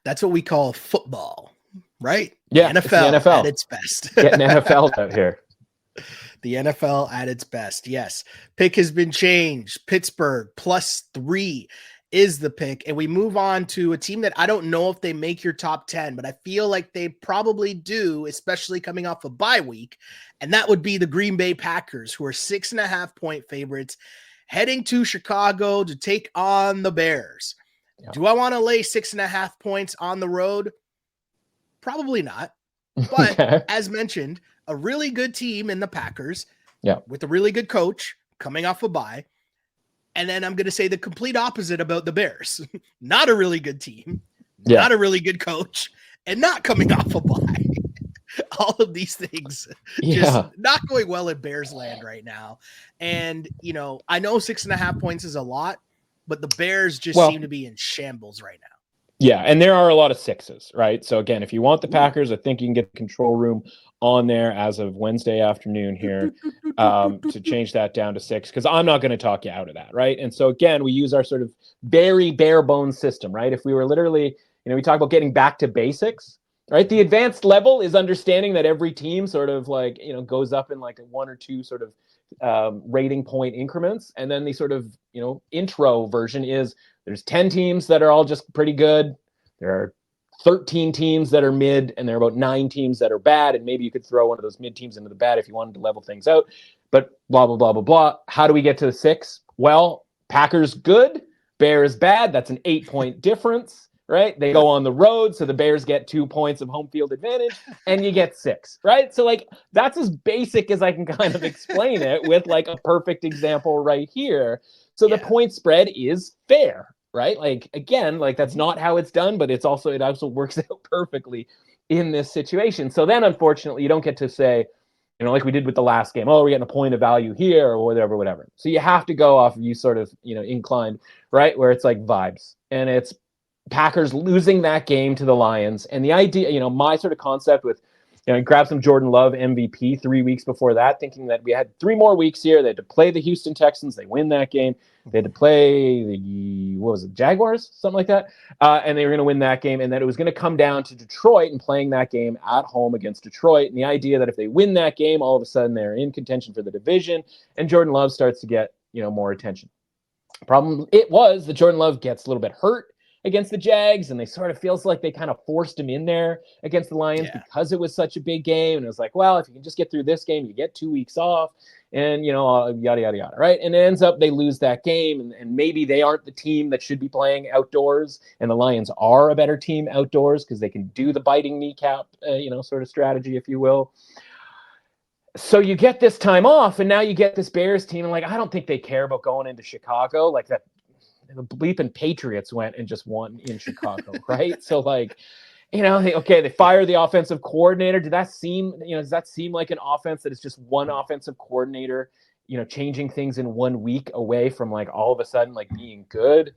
That's what we call football. Right? Yeah, the it's the NFL NFL at its best. getting NFL out here. The NFL at its best. Yes. Pick has been changed. Pittsburgh +3 is the pick. And we move on to a team that I don't know if they make your top 10, but I feel like they probably do, especially coming off a bye week. And that would be the Green Bay Packers, who are 6.5-point favorites, heading to Chicago to take on the Bears. Yeah. Do I want to lay 6.5 points on the road? Probably not. But as mentioned, a really good team in the Packers, with a really good coach coming off a bye. And then I'm going to say the complete opposite about the Bears. Not a really good team, not a really good coach, and not coming off a bye. All of these things just not going well in Bears land right now. And, you know, I know 6.5 points is a lot, but the Bears just seem to be in shambles right now. Yeah, and there are a lot of sixes, right? So again, if you want the Packers, I think you can get the control room on there as of Wednesday afternoon here to change that down to 6, because I'm not going to talk you out of that, right? And so again, we use our sort of very bare bones system, right? If we were literally, you know, we talk about getting back to basics, right? The advanced level is understanding that every team sort of like, you know, goes up in like a 1 or 2 sort of rating point increments. And then the sort of, you know, intro version is there's 10 teams that are all just pretty good. There are 13 teams that are mid, and there are about 9 teams that are bad. And maybe you could throw one of those mid teams into the bad if you wanted to level things out. But blah, blah, blah, blah, blah. How do we get to the 6? Well, Packers good, Bears bad. That's an 8-point difference. Right? They go on the road, so the Bears get 2 points of home field advantage, and you get 6, right? So, like, that's as basic as I can kind of explain it with, like, a perfect example right here. So the point spread is fair, right? Like, again, like, that's not how it's done, but it also works out perfectly in this situation. So then, unfortunately, you don't get to say, you know, like we did with the last game, oh, we're getting a point of value here or whatever. So you have to go off of you sort of, you know, inclined, right? Where it's like vibes, and it's Packers losing that game to the Lions. And the idea, you know, my sort of concept with, you know, grab some Jordan Love MVP 3 weeks before that, thinking that we had 3 more weeks here. They had to play the Houston Texans. They win that game. They had to play the Jaguars, something like that. And they were going to win that game. And that it was going to come down to Detroit and playing that game at home against Detroit. And the idea that if they win that game, all of a sudden they're in contention for the division and Jordan Love starts to get, you know, more attention. Problem it was that Jordan Love gets a little bit hurt against the Jags, and they sort of feels like they kind of forced him in there against the Lions because it was such a big game. And it was like, well, if you can just get through this game, you get 2 weeks off, and, you know, yada, yada, yada, right? And it ends up they lose that game, and maybe they aren't the team that should be playing outdoors, and the Lions are a better team outdoors because they can do the biting kneecap, you know, sort of strategy, if you will. So you get this time off, and now you get this Bears team, and like, I don't think they care about going into Chicago like that. The bleeping Patriots went and just won in Chicago, right? So, like, you know, they fire the offensive coordinator. Does that seem like an offense that is just one offensive coordinator, you know, changing things in 1 week away from like all of a sudden like being good?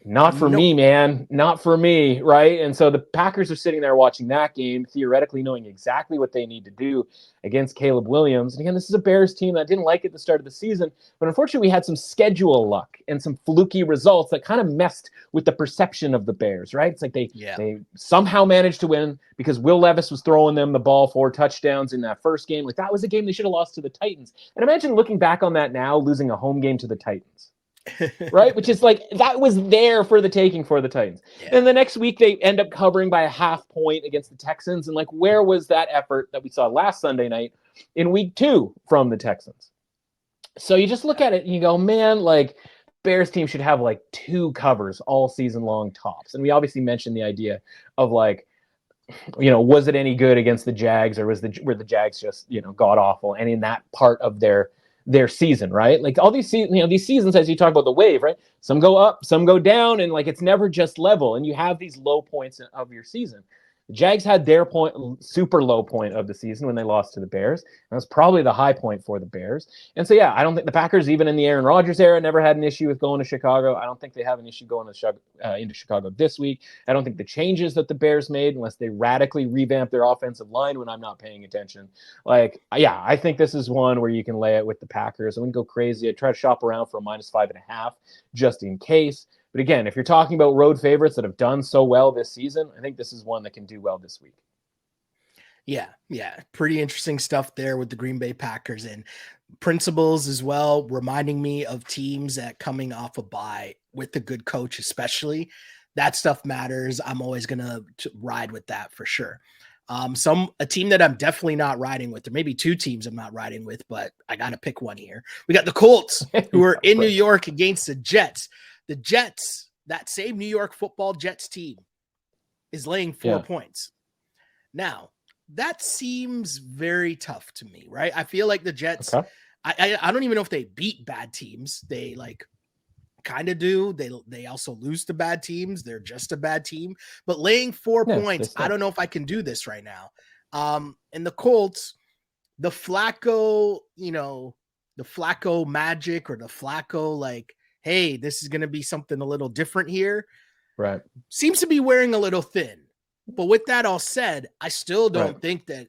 Not for me, man. Not for me, right? And so the Packers are sitting there watching that game, theoretically knowing exactly what they need to do against Caleb Williams. And again, this is a Bears team that didn't like it at the start of the season, but unfortunately we had some schedule luck and some fluky results that kind of messed with the perception of the Bears, right? It's like they somehow managed to win because Will Levis was throwing them the ball 4 touchdowns in that first game. Like, that was a game they should have lost to the Titans. And imagine looking back on that now, losing a home game to the Titans. Right, which is like that was there for the taking for the Titans. And the next week they end up covering by a half point against the Texans, and like, where was that effort that we saw last Sunday night in week 2 from the Texans? So you just look at it and you go, man, like, Bears team should have like 2 covers all season long tops. And we obviously mentioned the idea of like, you know, was it any good against the Jags, or were the Jags just, you know, god awful? And in that part of their season, right? Like all these seasons, as you talk about the wave, right? Some go up, some go down, and like it's never just level. And you have these low points of your season. The Jags had their super low point of the season when they lost to the Bears. That was probably the high point for the Bears. And so, yeah, I don't think the Packers, even in the Aaron Rodgers era, never had an issue with going to Chicago. I don't think they have an issue going into Chicago this week. I don't think the changes that the Bears made, unless they radically revamp their offensive line when I'm not paying attention. Like, yeah, I think this is one where you can lay it with the Packers. I wouldn't go crazy. I'd try to shop around for a -5.5 just in case. But again, if you're talking about road favorites that have done so well this season, I think this is one that can do well this week. Yeah. Pretty interesting stuff there with the Green Bay Packers and principles as well, reminding me of teams that coming off a bye with a good coach, especially. That stuff matters. I'm always going to ride with that for sure. A team that I'm definitely not riding with, or maybe two teams I'm not riding with, but I got to pick one here. We got the Colts, who are in New York against the Jets. The Jets, that same New York football Jets team, is laying 4 points. Now, that seems very tough to me, right? I feel like the Jets, I don't even know if they beat bad teams. They kind of do. They also lose to bad teams. They're just a bad team. But laying 4 points, I don't know if I can do this right now. And the Colts, the Flacco, the Flacco magic, or the Flacco hey, this is going to be something a little different here. Right. Seems to be wearing a little thin. But with that all said, I still don't think that,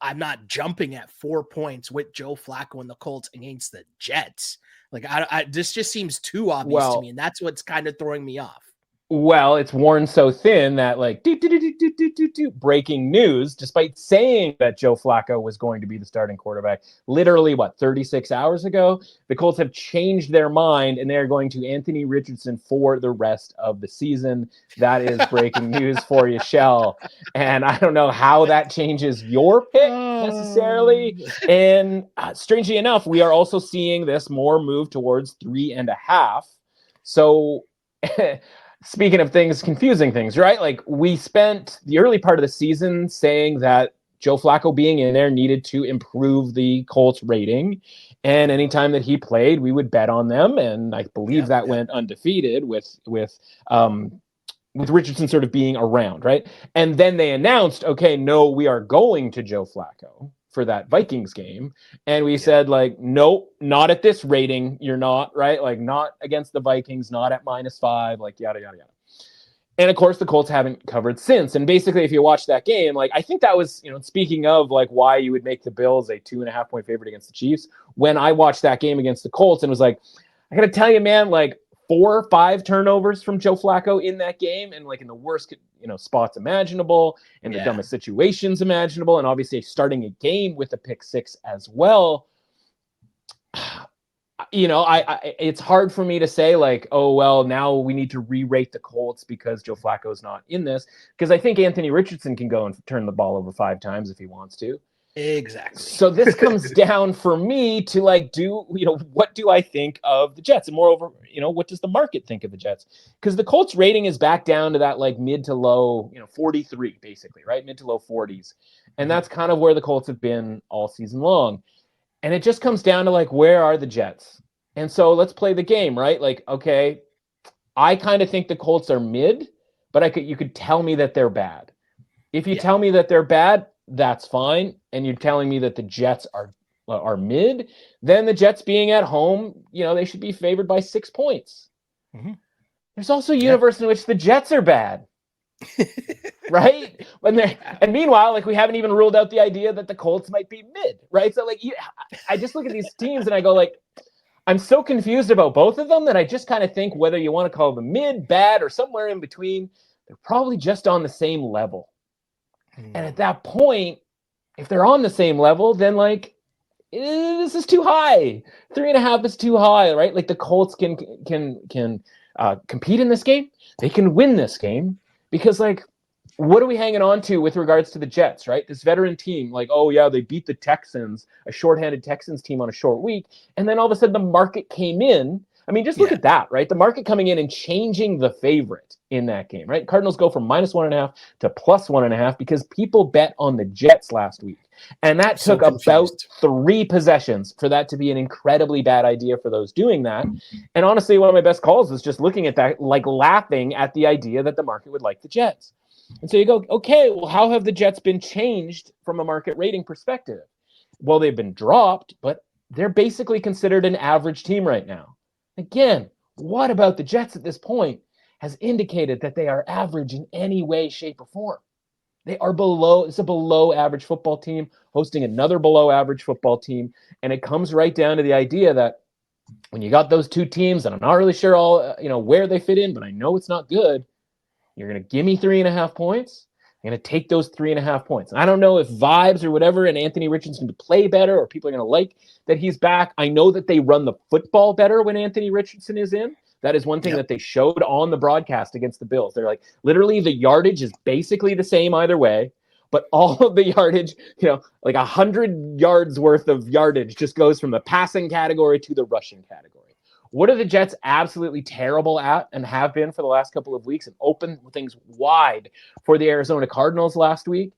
I'm not jumping at 4 points with Joe Flacco and the Colts against the Jets. This just seems too obvious to me, and that's what's kind of throwing me off. Well, it's worn so thin that breaking news, despite saying that Joe Flacco was going to be the starting quarterback, literally 36 hours ago, the Colts have changed their mind and they're going to Anthony Richardson for the rest of the season. That is breaking news for you, Shell. And I don't know how that changes your pick necessarily. And strangely enough, we are also seeing this more move towards 3.5. So speaking of confusing things, right? We spent the early part of the season saying that Joe Flacco being in there needed to improve the Colts rating. And anytime that he played, we would bet on them. And I believe that went undefeated with Richardson sort of being around, right? And then they announced, okay, no, we are going to Joe Flacco for that Vikings game. And we said, nope, not at this rating. You're not, right? Not against the Vikings, not at -5, yada, yada, yada. And of course, the Colts haven't covered since. And basically, if you watch that game, I think that was, speaking of why you would make the Bills a 2.5 point favorite against the Chiefs. When I watched that game against the Colts and was I got to tell you, man, 4 or 5 turnovers from Joe Flacco in that game, and in the worst spots imaginable, and the dumbest situations imaginable, and obviously starting a game with a pick 6 as well. It's hard for me to say oh well, now we need to re-rate the Colts because Joe Flacco's not in this, because I think Anthony Richardson can go and turn the ball over 5 times if he wants to. Exactly. So this comes down for me to what do I think of the Jets? And moreover, what does the market think of the Jets? Because the Colts rating is back down to that mid to low, 43, basically, right? Mid to low 40s. And that's kind of where the Colts have been all season long. And it just comes down to where are the Jets? And so let's play the game, right? Okay, I kind of think the Colts are mid, but you could tell me that they're bad. If you tell me that they're bad, that's fine. And you're telling me that the Jets are mid, then the Jets being at home, they should be favored by 6 points. Mm-hmm. There's also a universe in which the Jets are bad. Right? And meanwhile, we haven't even ruled out the idea that the Colts might be mid, right? So I just look at these teams and I go I'm so confused about both of them that I just kind of think whether you want to call them mid, bad, or somewhere in between, they're probably just on the same level. And at that point, if they're on the same level, then this is too high. 3.5 is too high, right? The Colts can compete in this game. They can win this game because what are we hanging on to with regards to the Jets, right? This veteran team, oh yeah, they beat the Texans, a shorthanded Texans team on a short week, and then all of a sudden the market came in. I mean, just look at that, right? The market coming in and changing the favorite in that game, right? Cardinals go from -1.5 to +1.5 because people bet on the Jets last week. And that took about 3 possessions for that to be an incredibly bad idea for those doing that. And honestly, one of my best calls was just looking at that, laughing at the idea that the market would like the Jets. And so you go, okay, well, how have the Jets been changed from a market rating perspective? Well, they've been dropped, but they're basically considered an average team right now. Again, what about the Jets at this point has indicated that they are average in any way, shape, or form? They are below. It's a below average football team hosting another below average football team. And it comes right down to the idea that when you got those two teams, and I'm not really sure all where they fit in, but I know it's not good. You're going to give me 3.5 points. I'm going to take those 3.5 points. And I don't know if vibes or whatever, and Anthony Richardson to play better, or people are going to like that he's back. I know that they run the football better when Anthony Richardson is in. That is one thing that they showed on the broadcast against the Bills. They're like, literally the yardage is basically the same either way, but all of the yardage, like 100 yards worth of yardage just goes from the passing category to the rushing category. What are the Jets absolutely terrible at and have been for the last couple of weeks and opened things wide for the Arizona Cardinals last week?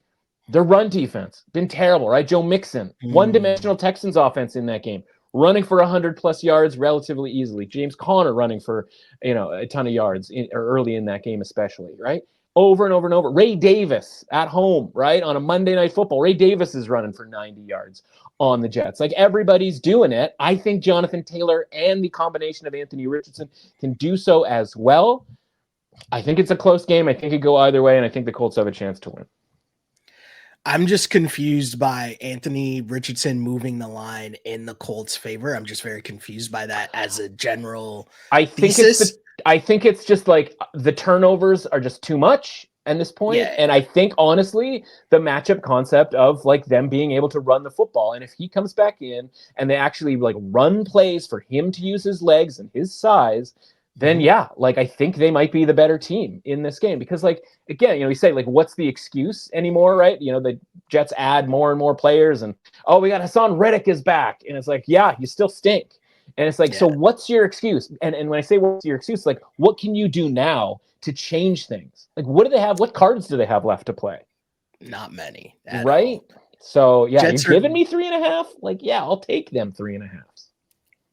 Their run defense, been terrible, right? Joe Mixon, one-dimensional Texans offense in that game, running for 100-plus yards relatively easily. James Conner running for, a ton of yards early in that game especially, right? Over and over and over. Ray Davis at home, right? On a Monday Night Football, Ray Davis is running for 90 yards on the Jets. Like, everybody's doing it. I think Jonathan Taylor and the combination of Anthony Richardson can do so as well. I think it's a close game. I think it could go either way, and I think the Colts have a chance to win. I'm just confused by Anthony Richardson moving the line in the Colts' favor. I'm just very confused by that as a general thesis. I think it's just like the turnovers are just too much at this point. Yeah. And I think, honestly, the matchup concept of like them being able to run the football. And if he comes back in and they actually like run plays for him to use his legs and his size, then I think they might be the better team in this game. Because like, again, you say like, what's the excuse anymore, right? The Jets add more and more players and, we got Hassan Reddick is back. And it's like, yeah, you still stink. And it's like, so what's your excuse? And when I say what's your excuse, like, what can you do now to change things? Like, what do they have? What cards do they have left to play? Not many. Right? All. So, yeah, Jets you're giving me 3.5? Like, yeah, I'll take them 3.5.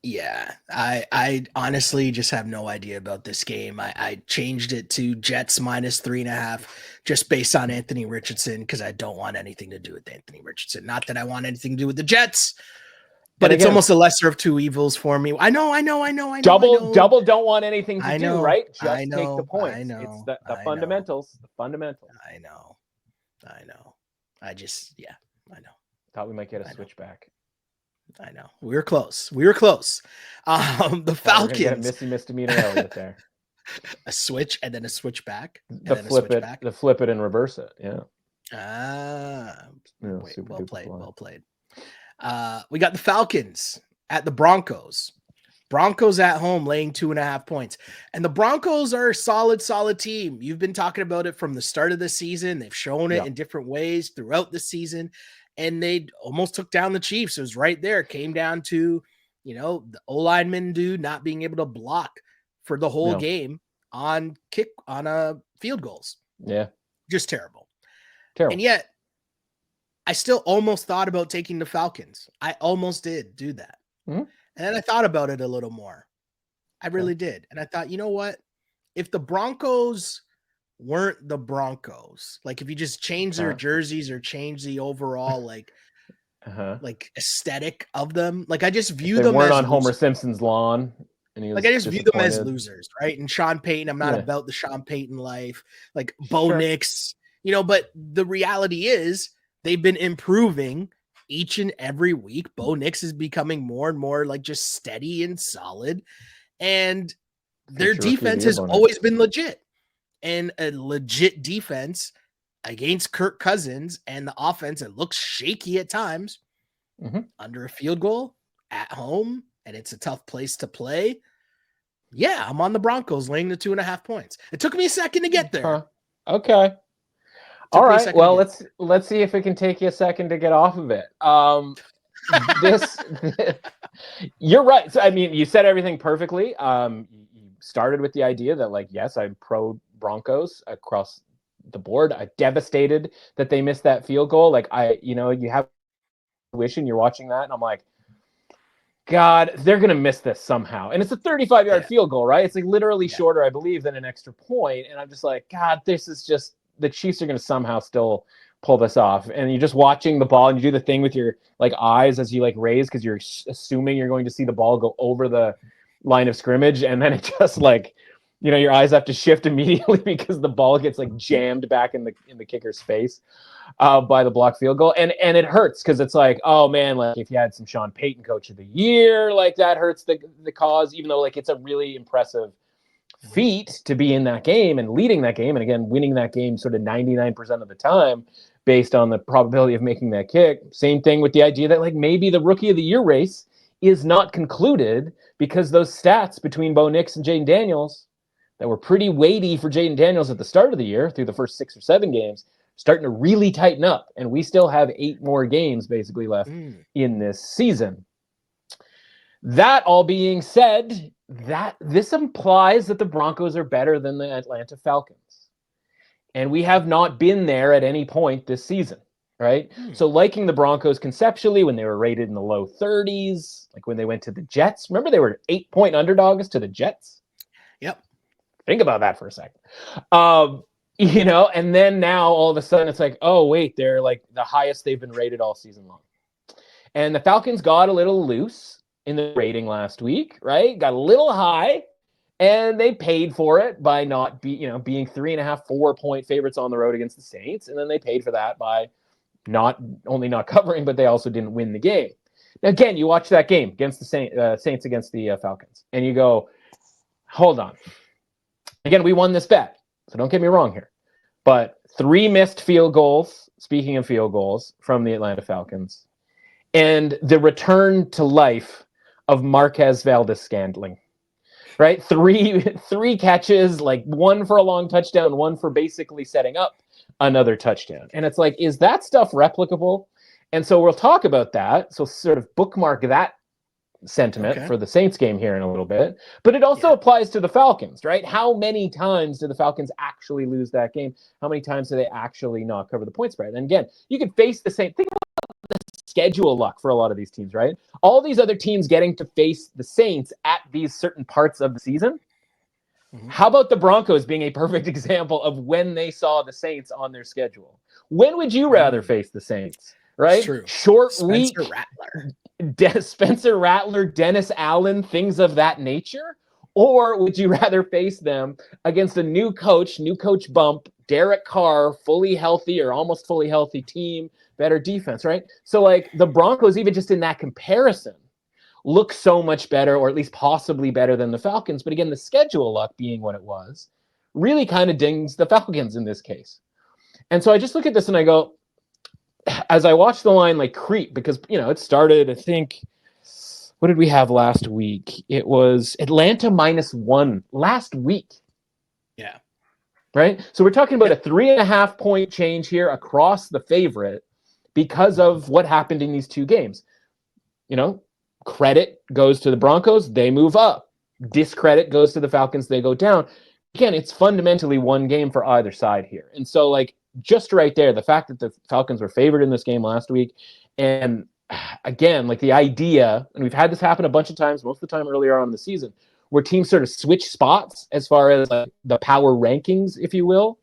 Yeah, I honestly just have no idea about this game. I changed it to Jets minus 3.5 just based on Anthony Richardson because I don't want anything to do with Anthony Richardson. Not that I want anything to do with the Jets. But it's almost a lesser of two evils for me. I know. Double don't want anything to do, right? Just take the points. It's the fundamentals. The fundamentals. I know. I know. I know. Thought we might get a switchback. I know. We were close. The Falcons. Get a missy misdemeanor Elliott there. A switch and then a switchback. The flip it and reverse it. Yeah. Well played. We got the Falcons at the Broncos. Broncos at home laying 2.5 points. And the Broncos are a solid team. You've been talking about it from the start of the season. They've shown it in different ways throughout the season. And they almost took down the Chiefs. It was right there. It came down to, the O-lineman dude not being able to block for the whole game on field goals. Yeah. Just terrible. And yet, I still almost thought about taking the Falcons. I almost did do that. Mm-hmm. And then I thought about it a little more. I really did. And I thought, you know what? If the Broncos weren't the Broncos, like if you just change their jerseys or change the overall like aesthetic of them, like I just view them weren't as on Homer Simpson's lawn. And I just view them as losers, right? And Sean Payton, I'm not about the Sean Payton life. Like Bo Nix, but the reality is they've been improving each and every week. Bo Nix is becoming more and more like just steady and solid. And their defense has always been legit. And a legit defense against Kirk Cousins and the offense that looks shaky at times under a field goal at home. And it's a tough place to play. Yeah, I'm on the Broncos laying the 2.5 points. It took me a second to get there. Okay. All right. Well, let's see if it can take you a second to get off of it. You're right. So, I mean, you said everything perfectly. You started with the idea that, like, yes, I'm pro Broncos across the board. I'm devastated that they missed that field goal. Like, you have wishing you're watching that, and I'm like, God, they're gonna miss this somehow. And it's a 35-yard field goal, right? It's like literally shorter, I believe, than an extra point. And I'm just like, God, this is just. The Chiefs are going to somehow still pull this off. And you're just watching the ball and you do the thing with your like eyes as you like raise because you're assuming you're going to see the ball go over the line of scrimmage. And then it just like your eyes have to shift immediately because the ball gets like jammed back in the kicker's face by the blocked field goal. And it hurts because it's like, oh man, like if you had some Sean Payton coach of the year, like that hurts the cause, even though like it's a really impressive feat to be in that game and leading that game. And again, winning that game sort of 99% of the time based on the probability of making that kick. Same thing with the idea that like maybe the rookie of the year race is not concluded because those stats between Bo Nix and Jaden Daniels that were pretty weighty for Jaden Daniels at the start of the year through the first 6 or 7 games starting to really tighten up. And we still have 8 more games basically left in this season. That all being said, that this implies that the Broncos are better than the Atlanta Falcons. And we have not been there at any point this season, right? So liking the Broncos conceptually when they were rated in the low 30s, like when they went to the Jets. Remember they were 8-point underdogs to the Jets? Yep. Think about that for a second. And then now all of a sudden it's like, oh, wait, they're like the highest they've been rated all season long. And the Falcons got a little loose in the rating last week, right? Got a little high, and they paid for it by not being 3.5, 4-point favorites on the road against the Saints. And then they paid for that by not only not covering, but they also didn't win the game. Now, again, you watch that game against the Saints against the Falcons, and you go, hold on. Again, we won this bet, so don't get me wrong here. But 3 missed field goals, speaking of field goals, from the Atlanta Falcons, and the return to life of Marquez Valdes-Scantling, right? Three catches, like 1 for a long touchdown, 1 for basically setting up another touchdown. And it's like, is that stuff replicable? And so we'll talk about that. So sort of bookmark that sentiment for the Saints game here in a little bit. But it also applies to the Falcons, right? How many times do the Falcons actually lose that game? How many times do they actually not cover the point spread? And again, you can face the same thing. Schedule luck for a lot of these teams, right? All these other teams getting to face the Saints at these certain parts of the season. How about the Broncos being a perfect example of when they saw the Saints on their schedule? When would you rather face the Saints, right? Short week, Spencer Rattler, Dennis Allen, things of that nature? Or would you rather face them against a new coach bump, Derek Carr, fully healthy or almost fully healthy team, better defense, right? So like the Broncos, even just in that comparison, look so much better, or at least possibly better than the Falcons. But again, the schedule luck being what it was really kind of dings the Falcons in this case. And so I just look at this and I go, as I watch the line like creep, because, it started, I think, what did we have last week? It was Atlanta -1 last week. Yeah. Right? So we're talking about a 3.5-point change here across the favorite because of what happened in these 2 games. Credit goes to the Broncos, they move up. Discredit goes to the Falcons, they go down. Again, it's fundamentally one game for either side here. And so, like, just right there, the fact that the Falcons were favored in this game last week, and again, like the idea, and we've had this happen a bunch of times, most of the time earlier on in the season, where teams sort of switch spots as far as the power rankings, if you will.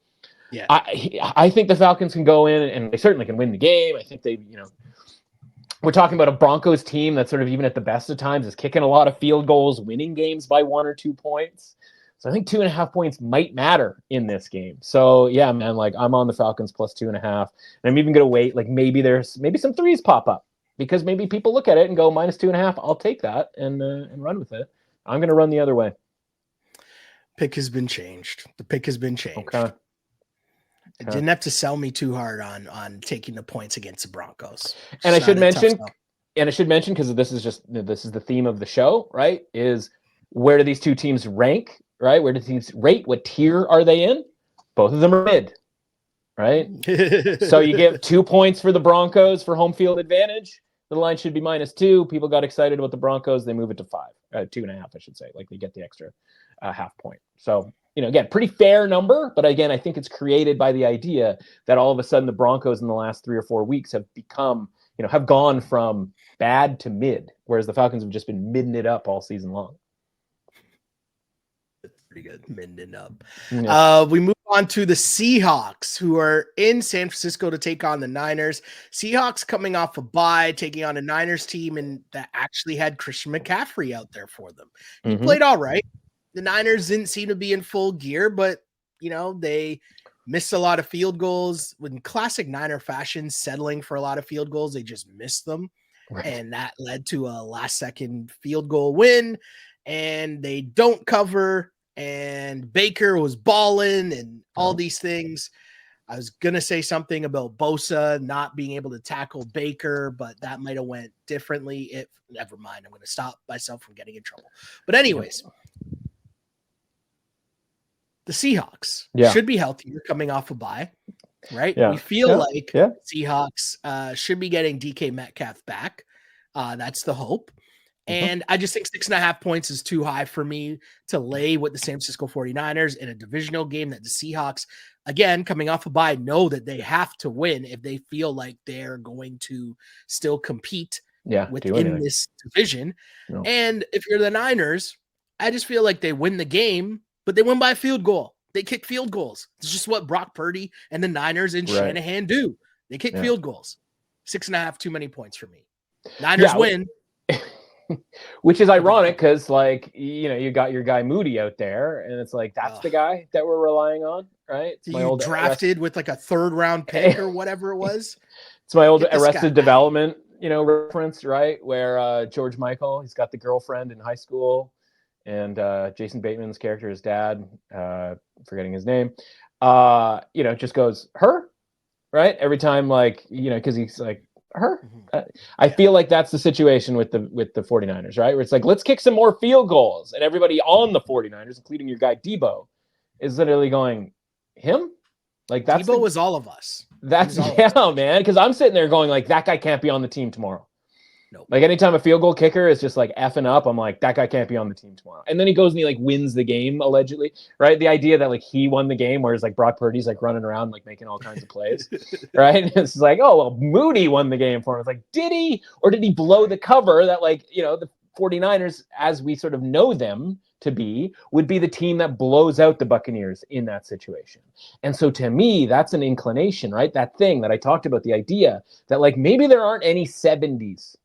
Yeah, I think the Falcons can go in and they certainly can win the game. I think they, we're talking about a Broncos team that sort of even at the best of times is kicking a lot of field goals, winning games by 1 or 2 points. So I think 2.5 points might matter in this game. So yeah, man, like I'm on the Falcons plus 2.5. And I'm even going to wait. Like maybe some threes pop up because maybe people look at it and go -2.5. I'll take that and run with it. I'm going to run the other way. Pick has been changed. The pick has been changed. Okay. It didn't have to sell me too hard on taking the points against the Broncos. And I should mention, because this is the theme of the show, right? Is where do these 2 teams rank, right? Where do teams rate? What tier are they in? Both of them are mid, right? So you give 2 points for the Broncos for home field advantage. The line should be -2. People got excited about the Broncos. They move it to 2.5, I should say. Like they get the extra half point. So, again, pretty fair number. But again, I think it's created by the idea that all of a sudden the Broncos in the last 3 or 4 weeks have become, have gone from bad to mid, whereas the Falcons have just been midding it up all season long. Pretty good, midding up. Yeah. We move on to the Seahawks, who are in San Francisco to take on the Niners. Seahawks coming off a bye, taking on a Niners team and that actually had Christian McCaffrey out there for them. He played all right. the Niners didn't seem to be in full gear, but they missed a lot of field goals in classic Niner fashion, settling for a lot of field goals. They just missed them. Right. And that led to a last-second field goal win, and they don't cover, and Baker was balling and all these things. I was going to say something about Bosa not being able to tackle Baker, but that might have went differently. Never mind. I'm going to stop myself from getting in trouble. But anyways, the Seahawks should be healthier coming off a bye, right? We feel like Seahawks should be getting DK Metcalf back. That's the hope. And I just think 6.5 points is too high for me to lay with the San Francisco 49ers in a divisional game that the Seahawks, again, coming off a bye, know that they have to win if they feel like they're going to still compete within this division. No. And if you're the Niners, I just feel like they win the game, but they win by a field goal. They kick field goals. It's just what Brock Purdy and the Niners and Shanahan do. They kick field goals. 6.5, too many points for me. Niners win. Which is ironic because, you got your guy Moody out there, and it's like that's the guy that we're relying on, right? It's my old drafted with like a 3rd-round pick or whatever it was. It's my old Arrested Development, reference, right? Where George Michael, he's got the girlfriend in high school, and Jason Bateman's character, his dad, forgetting his name, just goes her, right? Every time, because he's like. Her. I feel like that's the situation with the 49ers, right? Where it's like, let's kick some more field goals. And everybody on the 49ers, including your guy Debo, is literally going, him? Like that's Debo was all of us. That's man. Because I'm sitting there going, like, that guy can't be on the team tomorrow. Nope. Like anytime a field goal kicker is just like effing up, I'm like, that guy can't be on the team tomorrow. And then he goes and he wins the game allegedly, right? The idea that he won the game, whereas Brock Purdy's running around making all kinds of plays, right? It's like, oh well, Moody won the game for him. It's like, did he, or did he blow the cover that the 49ers, as we sort of know them to be, would be the team that blows out the Buccaneers in that situation. And so to me, that's an inclination, right? That thing that I talked about, the idea that maybe there aren't any 70s.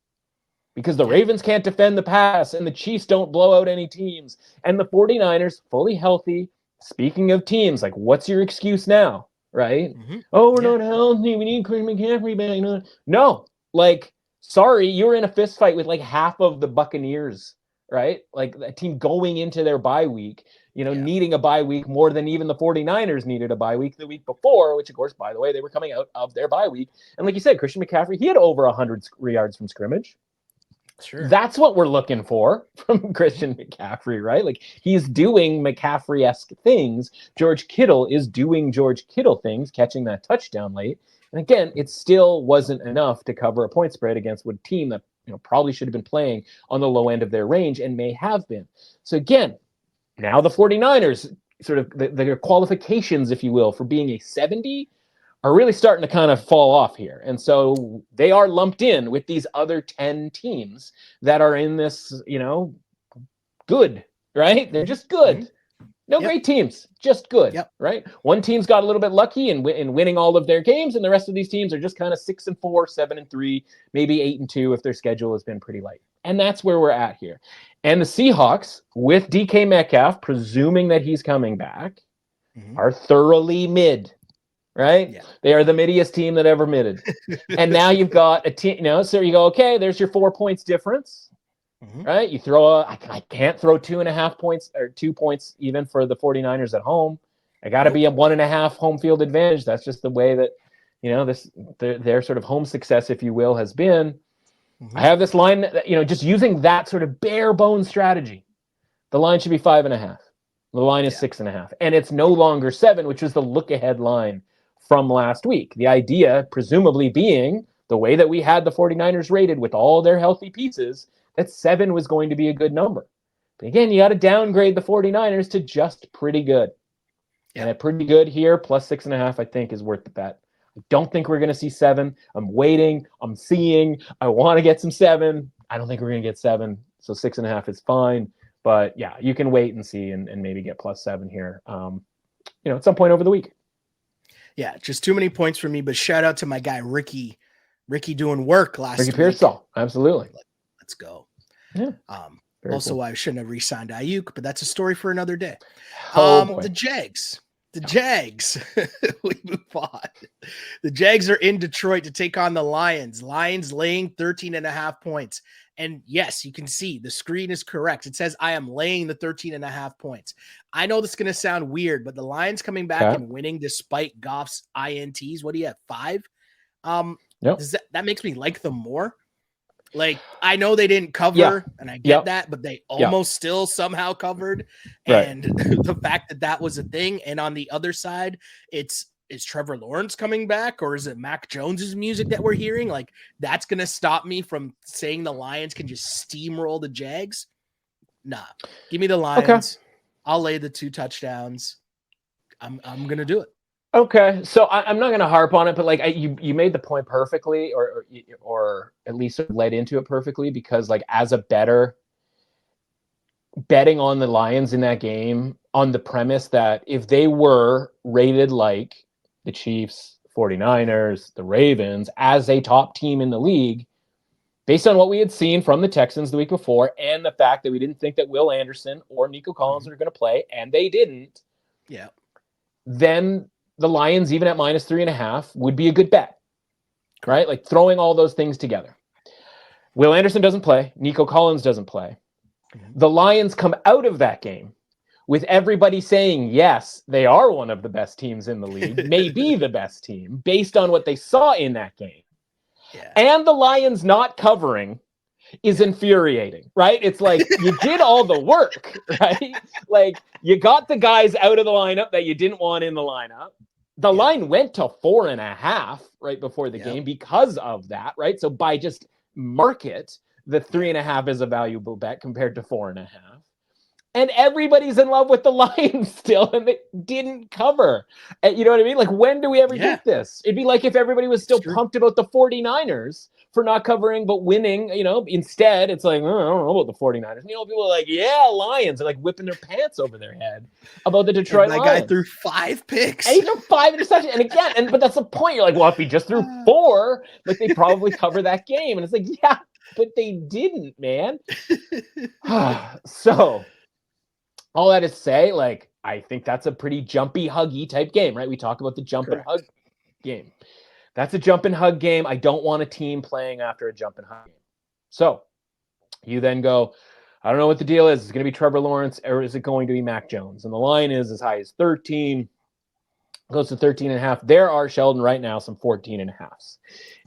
Because the Ravens can't defend the pass and the Chiefs don't blow out any teams. And the 49ers, fully healthy. Speaking of teams, what's your excuse now, right? Mm-hmm. Oh, we're not healthy. We need Christian McCaffrey back. No, sorry, you were in a fist fight with half of the Buccaneers, right? A team going into their bye week, needing a bye week more than even the 49ers needed a bye week the week before, which, of course, by the way, they were coming out of their bye week. And like you said, Christian McCaffrey, he had over 100 yards from scrimmage. Sure. That's what we're looking for from Christian McCaffrey, right? He's doing McCaffrey-esque things. George Kittle is doing George Kittle things, catching that touchdown late. And again, it still wasn't enough to cover a point spread against a team that probably should have been playing on the low end of their range and may have been. So again, now the 49ers, sort of the qualifications, if you will, for being a 70 are really starting to kind of fall off here. And so they are lumped in with these other 10 teams that are in this, good, right? They're just good. No great teams, just good, right? One team's got a little bit lucky in winning all of their games, and the rest of these teams are just kind of 6-4, 7-3, maybe 8-2 if their schedule has been pretty light. And that's where we're at here. And the Seahawks, with DK Metcalf, presuming that he's coming back, are thoroughly mid. Right? Yeah. They are the middiest team that ever midded. And now you've got a team, so you go, okay, there's your 4 points difference. Right? You throw I can't throw 2.5 points or 2 points even for the 49ers at home. I got to be a 1.5 home field advantage. That's just the way that, their sort of home success, if you will, has been. I have this line that, just using that sort of bare bones strategy. The line should be 5.5. The line is 6.5. And it's no longer 7, which was the look ahead line from last week. The idea, presumably being the way that we had the 49ers rated with all their healthy pieces, that 7 was going to be a good number. But again, you got to downgrade the 49ers to just pretty good. And at pretty good here, plus 6.5, I think is worth the bet. I don't think we're going to see 7. I'm waiting. I'm seeing. I want to get some 7. I don't think we're going to get 7. So 6.5 is fine. But yeah, you can wait and see and maybe get plus 7 here, at some point over the week. Yeah, just too many points for me, but shout out to my guy, Ricky. Ricky doing work last week. Ricky Pearsall, absolutely. Let's go. Yeah. Also, cool. why I shouldn't have re-signed Ayuk, but that's a story for another day. Oh boy. The Jags. We move on. The Jags are in Detroit to take on the Lions. Lions laying 13.5 points. And yes, you can see the screen is correct. It says I am laying the 13.5 points. I know this is going to sound weird, but the Lions coming back and winning despite Goff's INTs. What do you have? 5? Yep. That makes me like them more. Like, I know they didn't cover, and I get that, but they almost still somehow covered. And the fact that was a thing. And on the other side, is Trevor Lawrence coming back, or is it Mac Jones's music that we're hearing? Like, that's going to stop me from saying the Lions can just steamroll the Jags. Nah, give me the Lions. Okay. I'll lay the 2 touchdowns. I'm going to do it. Okay, so I'm not going to harp on it, but like you made the point perfectly, or at least led into it perfectly, because like as a bettor, betting on the Lions in that game on the premise that if they were rated like the Chiefs, 49ers, the Ravens as a top team in the league, based on what we had seen from the Texans the week before, and the fact that we didn't think that Will Anderson or Nico Collins were going to play, and they didn't, then the Lions, even at -3.5, would be a good bet, right? Like throwing all those things together. Will Anderson doesn't play. Nico Collins doesn't play. The Lions come out of that game with everybody saying, yes, they are one of the best teams in the league, maybe the best team, based on what they saw in that game. Yeah. And the Lions not covering is infuriating, right? It's like you did all the work, right? Like you got the guys out of the lineup that you didn't want in the lineup. The line went to 4.5 right before the game because of that, right? So by just market, the 3.5 is a valuable bet compared to 4.5. And everybody's in love with the Lions still, and they didn't cover. You know what I mean? Like, when do we ever get this? It'd be like if everybody was still pumped about the 49ers for not covering but winning, instead it's like, oh, I don't know about the 49ers. People are like, yeah, Lions. They're like whipping their pants over their head about the Detroit Lions. That guy threw 5 picks. And he threw 5 interceptions. And again, but that's the point. You're like, well, if he just threw 4, like they probably cover that game. And it's like, yeah, but they didn't, man. So all that is to say, like, I think that's a pretty jumpy, huggy type game, right? We talk about the jump and hug game. That's a jump and hug game. I don't want a team playing after a jump and hug game. So you then go, I don't know what the deal is. Is it going to be Trevor Lawrence, or is it going to be Mac Jones? And the line is as high as 13, goes to 13.5. There are, Sheldon, right now, some 14.5s.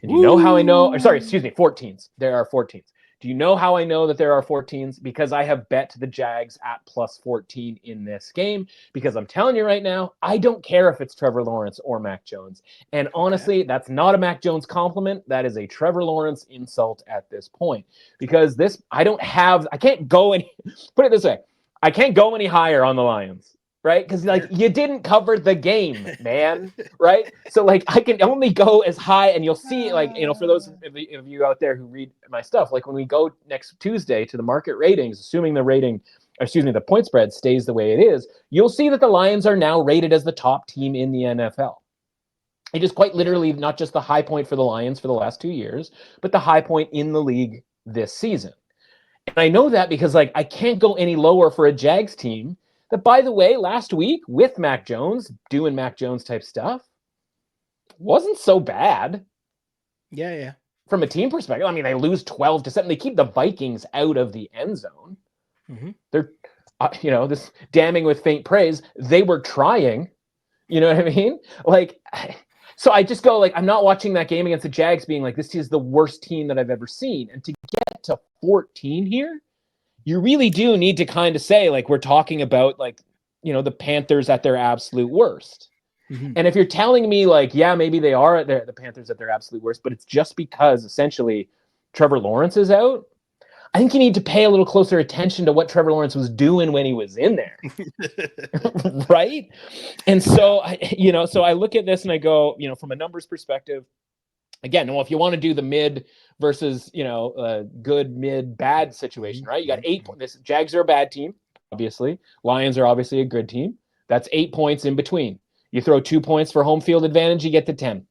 And you know how I know? 14s. There are 14s. Do you know how I know that there are 14s? Because I have bet the Jags at +14 in this game. Because I'm telling you right now, I don't care if it's Trevor Lawrence or Mac Jones. And honestly, that's not a Mac Jones compliment. That is a Trevor Lawrence insult at this point. Because I can't go any, put it this way, I can't go any higher on the Lions. Right? Because you didn't cover the game, man. Right? So I can only go as high, and you'll see, for those of you out there who read my stuff, when we go next Tuesday to the market ratings, assuming the point spread stays the way it is, you'll see that the Lions are now rated as the top team in the NFL. It is quite literally not just the high point for the Lions for the last 2 years, but the high point in the league this season. And I know that because I can't go any lower for a Jags team that, by the way, last week with Mac Jones, doing Mac Jones type stuff, wasn't so bad. Yeah. From a team perspective, I mean, they lose 12-7. They keep the Vikings out of the end zone. Mm-hmm. They're, this damning with faint praise. They were trying. You know what I mean? So I just go, I'm not watching that game against the Jags being like, this is the worst team that I've ever seen. And to get to 14 here, you really do need to kind of say, we're talking about, the Panthers at their absolute worst. Mm-hmm. And if you're telling me, maybe they are the Panthers at their absolute worst, but it's just because, essentially, Trevor Lawrence is out, I think you need to pay a little closer attention to what Trevor Lawrence was doing when he was in there. Right? And so, so I look at this and I go, from a numbers perspective, again, well, if you want to do the mid versus, good, mid, bad situation, right? You got 8 points. Jags are a bad team, obviously. Lions are obviously a good team. That's 8 points in between. You throw 2 points for home field advantage, you get to 10.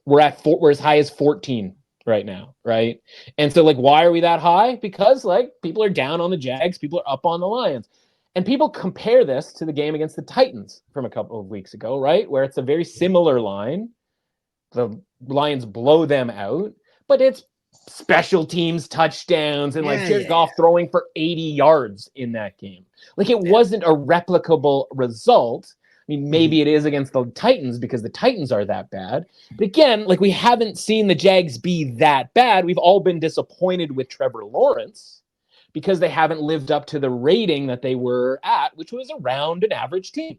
We're as high as 14 right now, right? And so, like, why are we that high? Because, like, people are down on the Jags, people are up on the Lions. And people compare this to the game against the Titans from a couple of weeks ago, right? Where it's a very similar line. The Lions blow them out, but it's special teams touchdowns and like Jared Goff throwing for 80 yards in that game. Like, it wasn't a replicable result. I mean, maybe it is against the Titans because the Titans are that bad. But again, like, we haven't seen the Jags be that bad. We've all been disappointed with Trevor Lawrence because they haven't lived up to the rating that they were at, which was around an average team.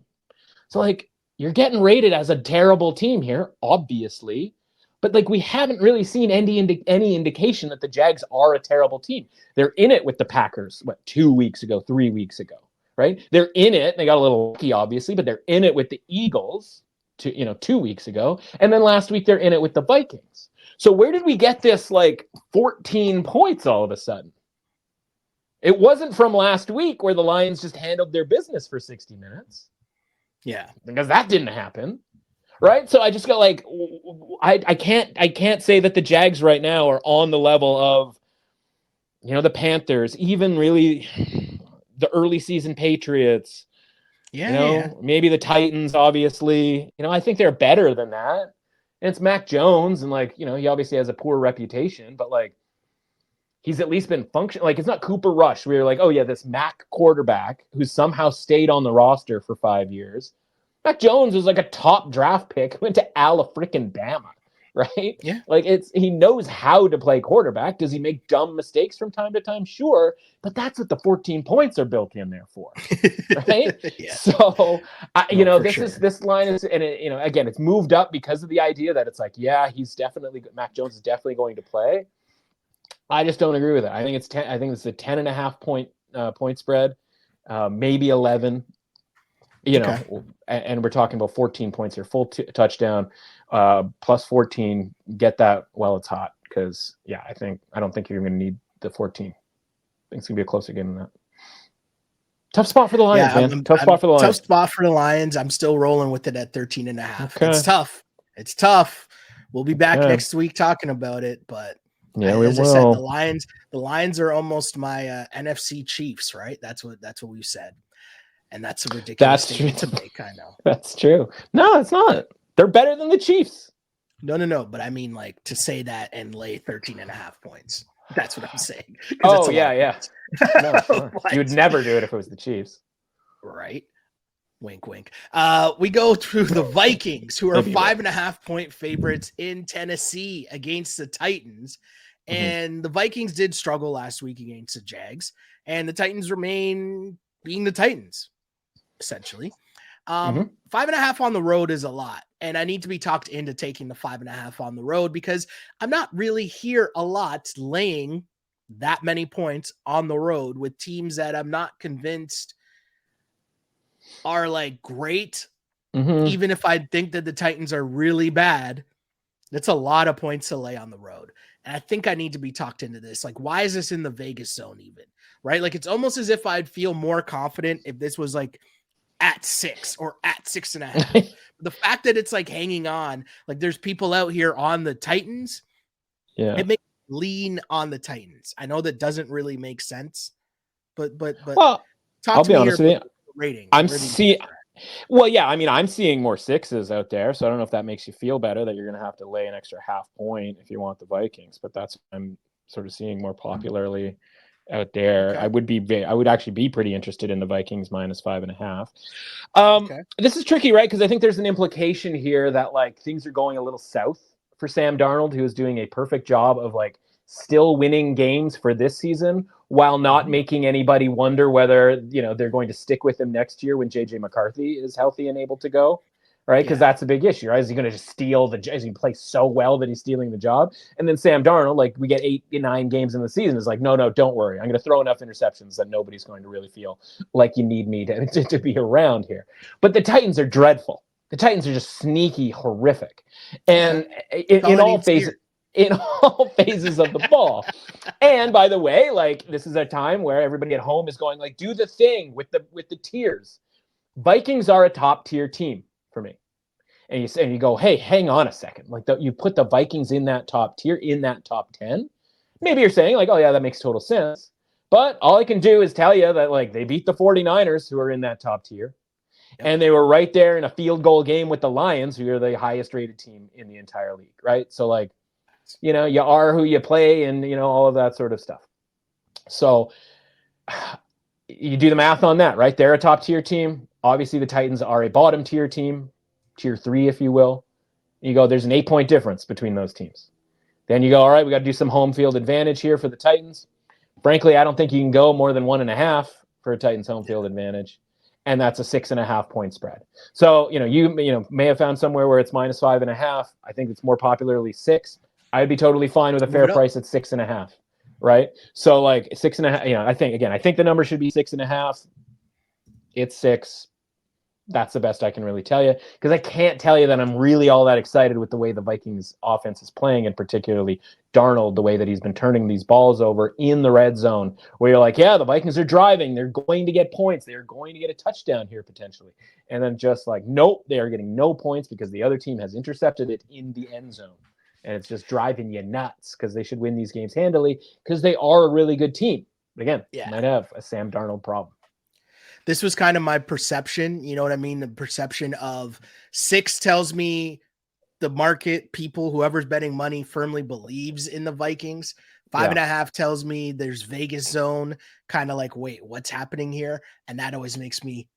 So, like, you're getting rated as a terrible team here, obviously. But, like, we haven't really seen any indication that the Jags are a terrible team. They're in it with the Packers, 2 weeks ago, 3 weeks ago, right? They're in it. They got a little lucky, obviously, but they're in it with the Eagles 2 weeks ago. And then last week, they're in it with the Vikings. So where did we get this, like, 14 points all of a sudden? It wasn't from last week where the Lions just handled their business for 60 minutes. Yeah. Because that didn't happen. Right? So I just got like, I can't say that the Jags right now are on the level of, the Panthers, even really the early season Patriots, maybe the Titans, obviously. I think they're better than that. And it's Mac Jones, and like, he obviously has a poor reputation, but like, he's at least been functioning. Like, it's not Cooper Rush. We were like, oh yeah, this Mac quarterback who somehow stayed on the roster for 5 years. Mac Jones was like a top draft pick, went to Alabama, right? Yeah. Like, he knows how to play quarterback. Does he make dumb mistakes from time to time? Sure. But that's what the 14 points are built in there for, right? Yeah. So, this line is, and again, it's moved up because of the idea that it's like, yeah, Mac Jones is definitely going to play. I just don't agree with it. I think it's 10. I think it's a 10.5 point spread, maybe 11. And we're talking about 14 points here, full touchdown, plus 14. Get that while it's hot, because I don't think you're going to need the 14. I think it's going to be a closer game than that. Tough spot for the Lions, man. Tough spot for the Lions. I'm still rolling with it at 13.5. Okay. It's tough. We'll be back next week talking about it, but as I said, the Lions are almost my NFC Chiefs, right? That's what we said. And that's a ridiculous statement to make, I know. That's true. No, it's not. They're better than the Chiefs. No. But I mean, like, to say that and lay 13.5 points. That's what I'm saying. Oh, yeah. No, sure. You would never do it if it was the Chiefs. Right. Wink, wink. We go to the Vikings, who are 5.5 point favorites in Tennessee against the Titans. And the Vikings did struggle last week against the Jags. And the Titans remain being the Titans, essentially. 5.5 on the road is a lot. And I need to be talked into taking the 5.5 on the road because I'm not really here a lot laying that many points on the road with teams that I'm not convinced are like great. Even if I think that the Titans are really bad, that's a lot of points to lay on the road. And I think I need to be talked into this. Like, why is this in the Vegas zone even? Right? Like, it's almost as if I'd feel more confident if this was like at 6 or at 6.5. The fact that it's like hanging on, like there's people out here on the Titans. Yeah. It makes me lean on the Titans. I know that doesn't really make sense, but well, I'll be honest with you. Rating. I'm seeing more 6s out there. So I don't know if that makes you feel better that you're going to have to lay an extra half point if you want the Vikings, but that's what I'm sort of seeing more popularly out there. Okay. I would actually be pretty interested in the Vikings minus 5.5. This is tricky, right? Because I think there's an implication here that like things are going a little south for Sam Darnold, who is doing a perfect job of like still winning games for this season while not making anybody wonder whether, they're going to stick with him next year when JJ McCarthy is healthy and able to go. Right. Because that's a big issue. Right? Is he going to just steal is he play so well that he's stealing the job? And then Sam Darnold, like we get 8-9 games in the season, is like, no, don't worry. I'm going to throw enough interceptions that nobody's going to really feel like you need me to be around here. But the Titans are dreadful. The Titans are just sneaky, horrific. And in all phases of the ball. And by the way, like this is a time where everybody at home is going like, do the thing with the tiers. Vikings are a top tier team for me. and you go, hey, hang on a second. Like you put the Vikings in that top tier, in that top 10. Maybe you're saying like, oh yeah, that makes total sense. But all I can do is tell you that like they beat the 49ers who are in that top tier. Yep. And they were right there in a field goal game with the Lions, who are the highest rated team in the entire league, right? So like, you know, you are who you play and, you know, all of that sort of stuff. So you do the math on that, right? They're a top tier team. Obviously the Titans are a bottom tier team, tier 3, if you will. You go, there's an 8-point difference between those teams. Then you go, all right, we got to do some home field advantage here for the Titans. Frankly, I don't think you can go more than 1.5 for a Titans home field advantage. And that's a 6.5 point spread. So, you may have found somewhere where it's -5.5. I think it's more popularly 6. I'd be totally fine with a fair price at 6.5. Right. So like 6.5, I think the number should be 6.5. It's 6. That's the best I can really tell you, because I can't tell you that I'm really all that excited with the way the Vikings offense is playing, and particularly Darnold, the way that he's been turning these balls over in the red zone, where you're like, yeah, the Vikings are driving. They're going to get points. They're going to get a touchdown here potentially. And then just like, nope, they are getting no points because the other team has intercepted it in the end zone. And it's just driving you nuts, because they should win these games handily because they are a really good team. But again, might have a Sam Darnold problem. This was kind of my perception. You know what I mean? The perception of 6 tells me the market, people, whoever's betting money firmly believes in the Vikings. 5.5 tells me there's Vegas zone, kind of like, wait, what's happening here? And that always makes me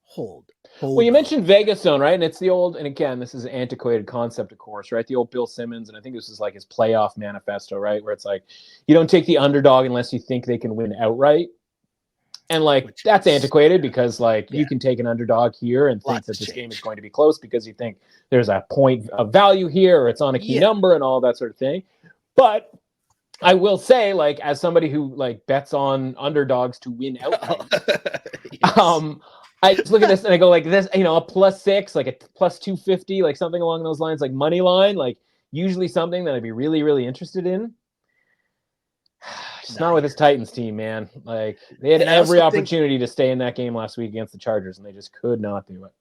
hold. Well, you mentioned Vegas zone, right? And it's the old, and again, this is an antiquated concept, of course, right? The old Bill Simmons, and I think this is like his playoff manifesto, right? Where it's like, you don't take the underdog unless you think they can win outright. And like, that's antiquated, because like you can take an underdog here and think that this game is going to be close because you think there's a point of value here, or it's on a key number and all that sort of thing. But I will say, like, as somebody who like bets on underdogs to win outright, I just look at this and I go like this, a +6, like a +250, like something along those lines, like money line, like usually something that I'd be really, really interested in. It's not with this Titans team, man. Like, they had every opportunity to stay in that game last week against the Chargers, and they just could not do it.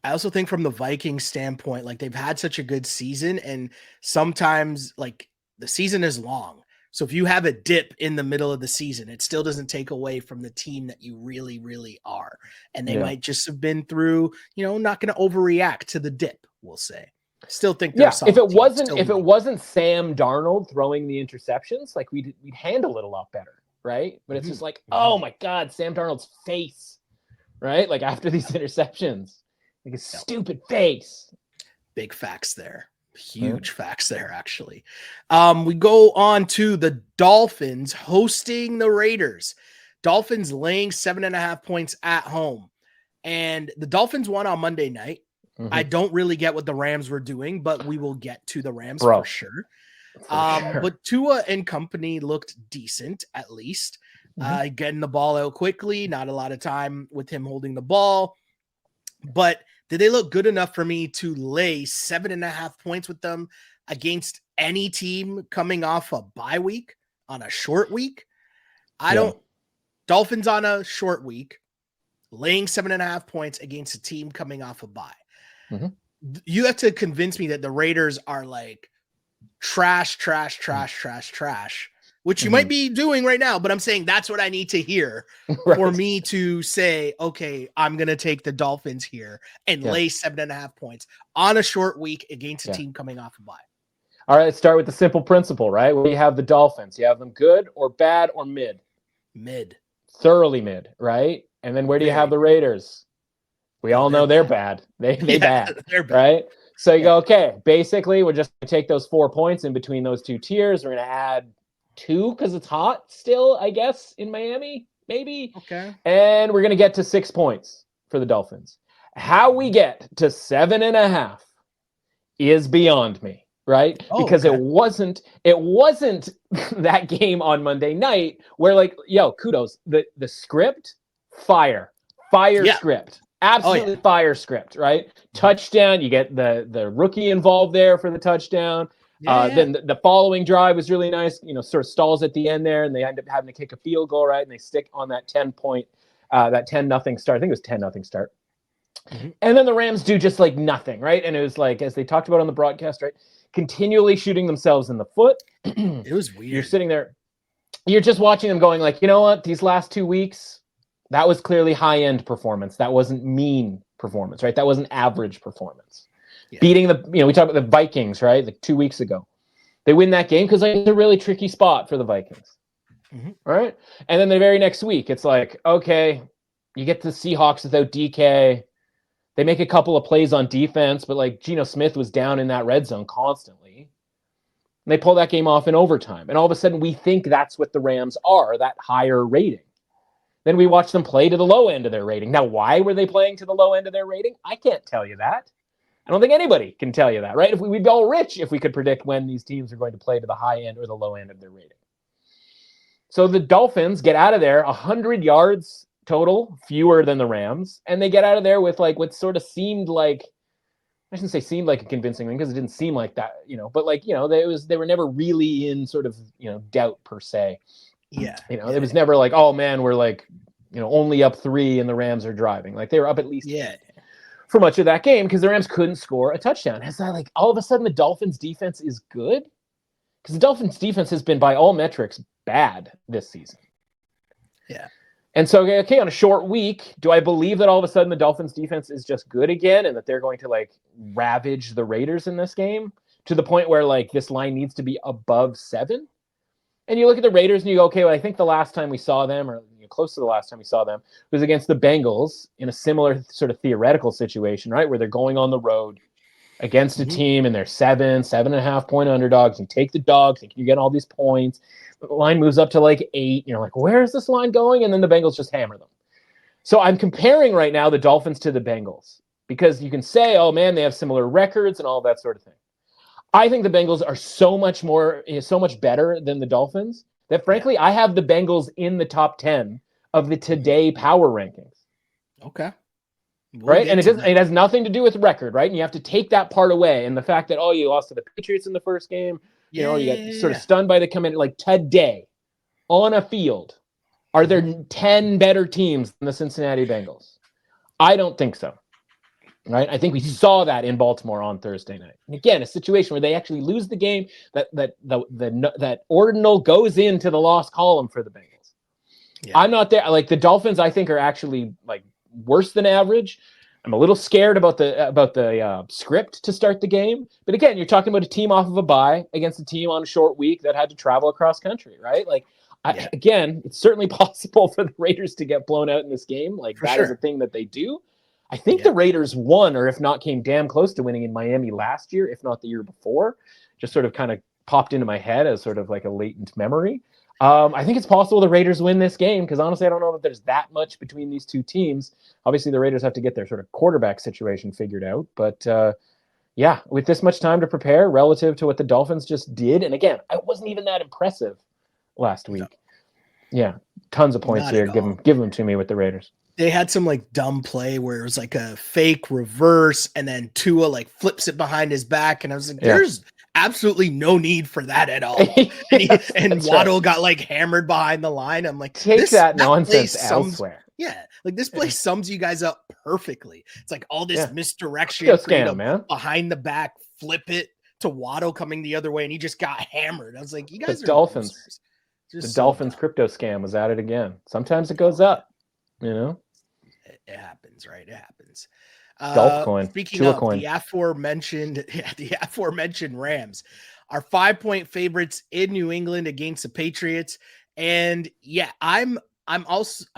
I also think from the Vikings standpoint, like, they've had such a good season, and sometimes like the season is long. So if you have a dip in the middle of the season, it still doesn't take away from the team that you really, really are. And they might just have been through, not going to overreact to the dip, we'll say. Still think if it wasn't Sam Darnold throwing the interceptions, like we'd handle it a lot better, right? But it's just like, oh my God, Sam Darnold's face, right? Like after these interceptions, like his stupid face. Big facts there. Huge facts there, actually. We go on to the Dolphins hosting the Raiders. Dolphins laying 7.5 points at home. And the Dolphins won on Monday night. I don't really get what the Rams were doing, but we will get to the Rams for sure. But Tua and company looked decent, at least. Getting the ball out quickly, not a lot of time with him holding the ball. But did they look good enough for me to lay 7.5 points with them against any team coming off a bye week on a short week? Dolphins on a short week, laying 7.5 points against a team coming off a bye. You have to convince me that the Raiders are like trash, which you might be doing right now, but I'm saying that's what I need to hear for me to say, okay, I'm going to take the Dolphins here and lay 7.5 points on a short week against a team coming off a bye. All right, let's start with the simple principle, right? Where you have the Dolphins, you have them good or bad or mid? Mid. Thoroughly mid, right? And then where do you have the Raiders? We all know they're bad. They bad, they're bad, right? So you go, okay, basically we're just going to take those 4 points in between those two tiers. We're going to add 2 because it's hot still, I guess, in Miami, maybe. Okay. And we're going to get to 6 points for the Dolphins. How we get to 7.5 is beyond me, right? Because it wasn't that game on Monday night where, like, kudos. The script, fire script. Absolutely fire script, right? Touchdown. You get the rookie involved there for the touchdown. Then the following drive was really nice, sort of stalls at the end there, and they end up having to kick a field goal, right? And they stick on that 10-point, that 10-0 start. I think it was 10-0 start. And then the Rams do just like nothing, right? And it was like, as they talked about on the broadcast, right, continually shooting themselves in the foot. It was weird. You're sitting there, you're just watching them going like, you know what, these last 2 weeks, that was clearly high-end performance. That wasn't mean performance, right? That wasn't average performance. Yeah. Beating we talked about the Vikings, right? Like 2 weeks ago. They win that game because like, it's a really tricky spot for the Vikings. Right? And then the very next week, it's like, okay, you get the Seahawks without DK. They make a couple of plays on defense, but like Geno Smith was down in that red zone constantly. And they pull that game off in overtime. And all of a sudden, we think that's what the Rams are, that higher rating. Then we watch them play to the low end of their rating. Now, why were they playing to the low end of their rating? I can't tell you that. I don't think anybody can tell you that, right? We'd be all rich if we could predict when these teams are going to play to the high end or the low end of their rating. So the Dolphins get out of there 100 yards total, fewer than the Rams, and they get out of there with like what sort of seemed like, I shouldn't say seemed like a convincing win because it didn't seem like that, but like, they were never really in sort of, doubt per se. Yeah. It was never like, oh man, we're like, only up 3 and the Rams are driving. Like they were up at least 8 for much of that game because the Rams couldn't score a touchdown. It's not like all of a sudden the Dolphins defense is good, because the Dolphins defense has been by all metrics bad this season. Yeah. And so, okay, on a short week, do I believe that all of a sudden the Dolphins defense is just good again and that they're going to like ravage the Raiders in this game to the point where like this line needs to be above 7? And you look at the Raiders and you go, okay, well, I think the last time we saw them, or close to the last time we saw them, was against the Bengals in a similar sort of theoretical situation, right? Where they're going on the road against a team and they're 7.5 point underdogs. You take the dog, think you get all these points. The line moves up to like 8. You're like, where is this line going? And then the Bengals just hammer them. So I'm comparing right now the Dolphins to the Bengals because you can say, oh man, they have similar records and all that sort of thing. I think the Bengals are so much better than the Dolphins that frankly, I have the Bengals in the top 10 of the today power rankings. Okay. Right. And it has nothing to do with record, right? And you have to take that part away. And the fact that, you lost to the Patriots in the first game, you got sort of stunned by the command. Like today on a field, are there 10 better teams than the Cincinnati Bengals? I don't think so. Right. I think we saw that in Baltimore on Thursday night. And again, a situation where they actually lose the game, that ordinal goes into the lost column for the Bengals. Yeah. I'm not there. Like the Dolphins, I think are actually like worse than average. I'm a little scared about the script to start the game. But again, you're talking about a team off of a bye against a team on a short week that had to travel across country, right? Like, again, it's certainly possible for the Raiders to get blown out in this game. Like that is a thing that they do. I think the Raiders won, or if not, came damn close to winning in Miami last year, if not the year before. Just sort of kind of popped into my head as sort of like a latent memory. I think it's possible the Raiders win this game because honestly, I don't know that there's that much between these two teams. Obviously, the Raiders have to get their sort of quarterback situation figured out. But with this much time to prepare relative to what the Dolphins just did, and again, I wasn't even that impressive last week. No. Yeah, tons of points here. Give them to me with the Raiders. They had some like dumb play where it was like a fake reverse and then Tua like flips it behind his back. And I was like, there's absolutely no need for that at all. And Waddle got like hammered behind the line. I'm like, take that nonsense elsewhere. Yeah. Like this play sums you guys up perfectly. It's like all this misdirection behind the back, flip it to Waddle coming the other way. And he just got hammered. I was like, you guys are Dolphins. The Dolphins crypto scam was at it again. Sometimes it goes up, It happens, right? It happens. Golf coin. Speaking of the aforementioned Rams, are 5-point favorites in New England against the Patriots. And I'm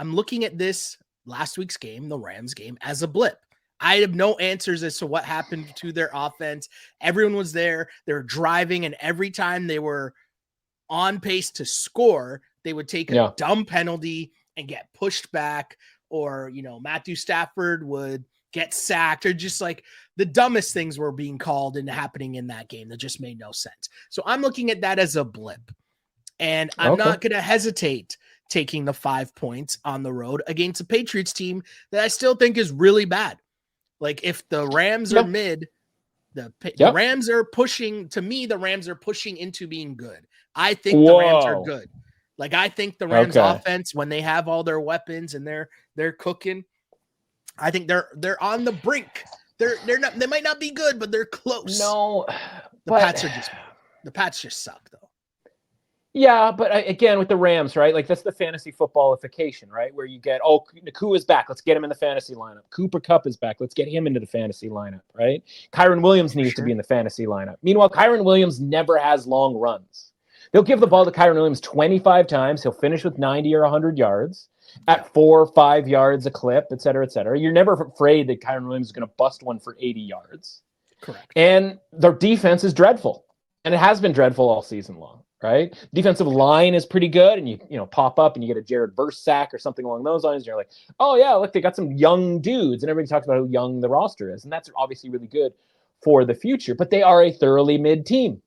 looking at this last week's game, the Rams game, as a blip. I have no answers as to what happened to their offense. Everyone was there. They were driving, and every time they were on pace to score, they would take a dumb penalty and get pushed back. Or, Matthew Stafford would get sacked, or just like the dumbest things were being called and happening in that game that just made no sense. So I'm looking at that as a blip, and I'm not going to hesitate taking the 5 points on the road against a Patriots team that I still think is really bad. Like if the Rams are mid, the Rams are pushing, to me, the Rams are pushing into being good. I think the Rams are good. Like I think the Rams offense, when they have all their weapons and they're cooking, I think they're on the brink. They're not. They might not be good, but they're close. No, the Pats just suck though. Yeah, but again with the Rams, right? Like that's the fantasy footballification, right? Where you get, Nakua is back, let's get him in the fantasy lineup. Cooper Kupp is back, let's get him into the fantasy lineup, right? Kyron Williams needs to be in the fantasy lineup. Meanwhile, Kyron Williams never has long runs. They'll give the ball to Kyron Williams 25 times. He'll finish with 90 or 100 yards at 4 or 5 yards a clip, et cetera, et cetera. You're never afraid that Kyron Williams is going to bust one for 80 yards. Correct. And their defense is dreadful. And it has been dreadful all season long. Right, defensive line is pretty good, and you pop up and you get a Jared Verse sack or something along those lines. And you're like, oh yeah, look, they got some young dudes, and everybody talks about how young the roster is, and that's obviously really good for the future. But they are a thoroughly mid team,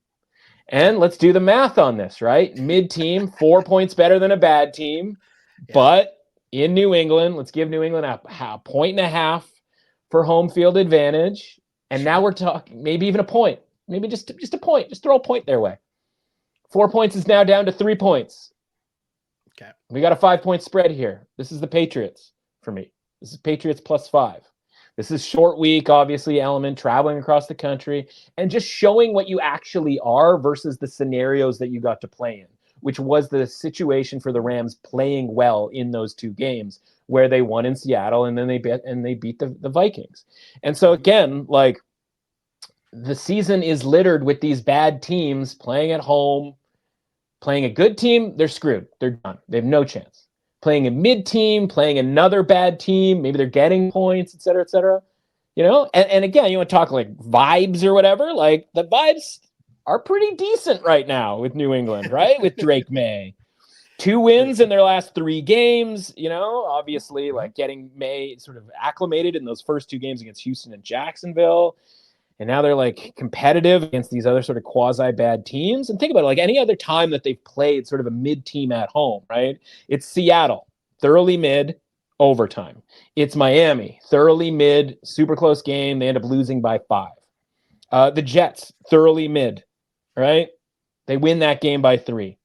and let's do the math on this. Right, mid team, 4 points better than a bad team, but in New England, let's give New England a point and a half for home field advantage, and now we're talking maybe even a point, maybe just a point, just throw a point their way. 4 points is now down to 3 points. Okay. We got a 5-point spread here. This is the Patriots for me. This is Patriots +5. This is short week, obviously, element, traveling across the country, and just showing what you actually are versus the scenarios that you got to play in, which was the situation for the Rams playing well in those two games where they won in Seattle and then they beat the Vikings. And so again, like the season is littered with these bad teams playing at home. Playing a good team, they're screwed. They're done. They have no chance. Playing a mid team, playing another bad team, maybe they're getting points, et cetera, et cetera. And again, you want to talk like vibes or whatever, like the vibes are pretty decent right now with New England, right? With Drake May. 2 wins in their last 3 games, obviously like getting May sort of acclimated in those first 2 games against Houston and Jacksonville. And now they're like competitive against these other sort of quasi bad teams. And think about it, like any other time that they've played sort of a mid team at home, right? It's Seattle, thoroughly mid, overtime. It's Miami, thoroughly mid, super close game. They end up losing by 5. The Jets, thoroughly mid, right? They win that game by 3.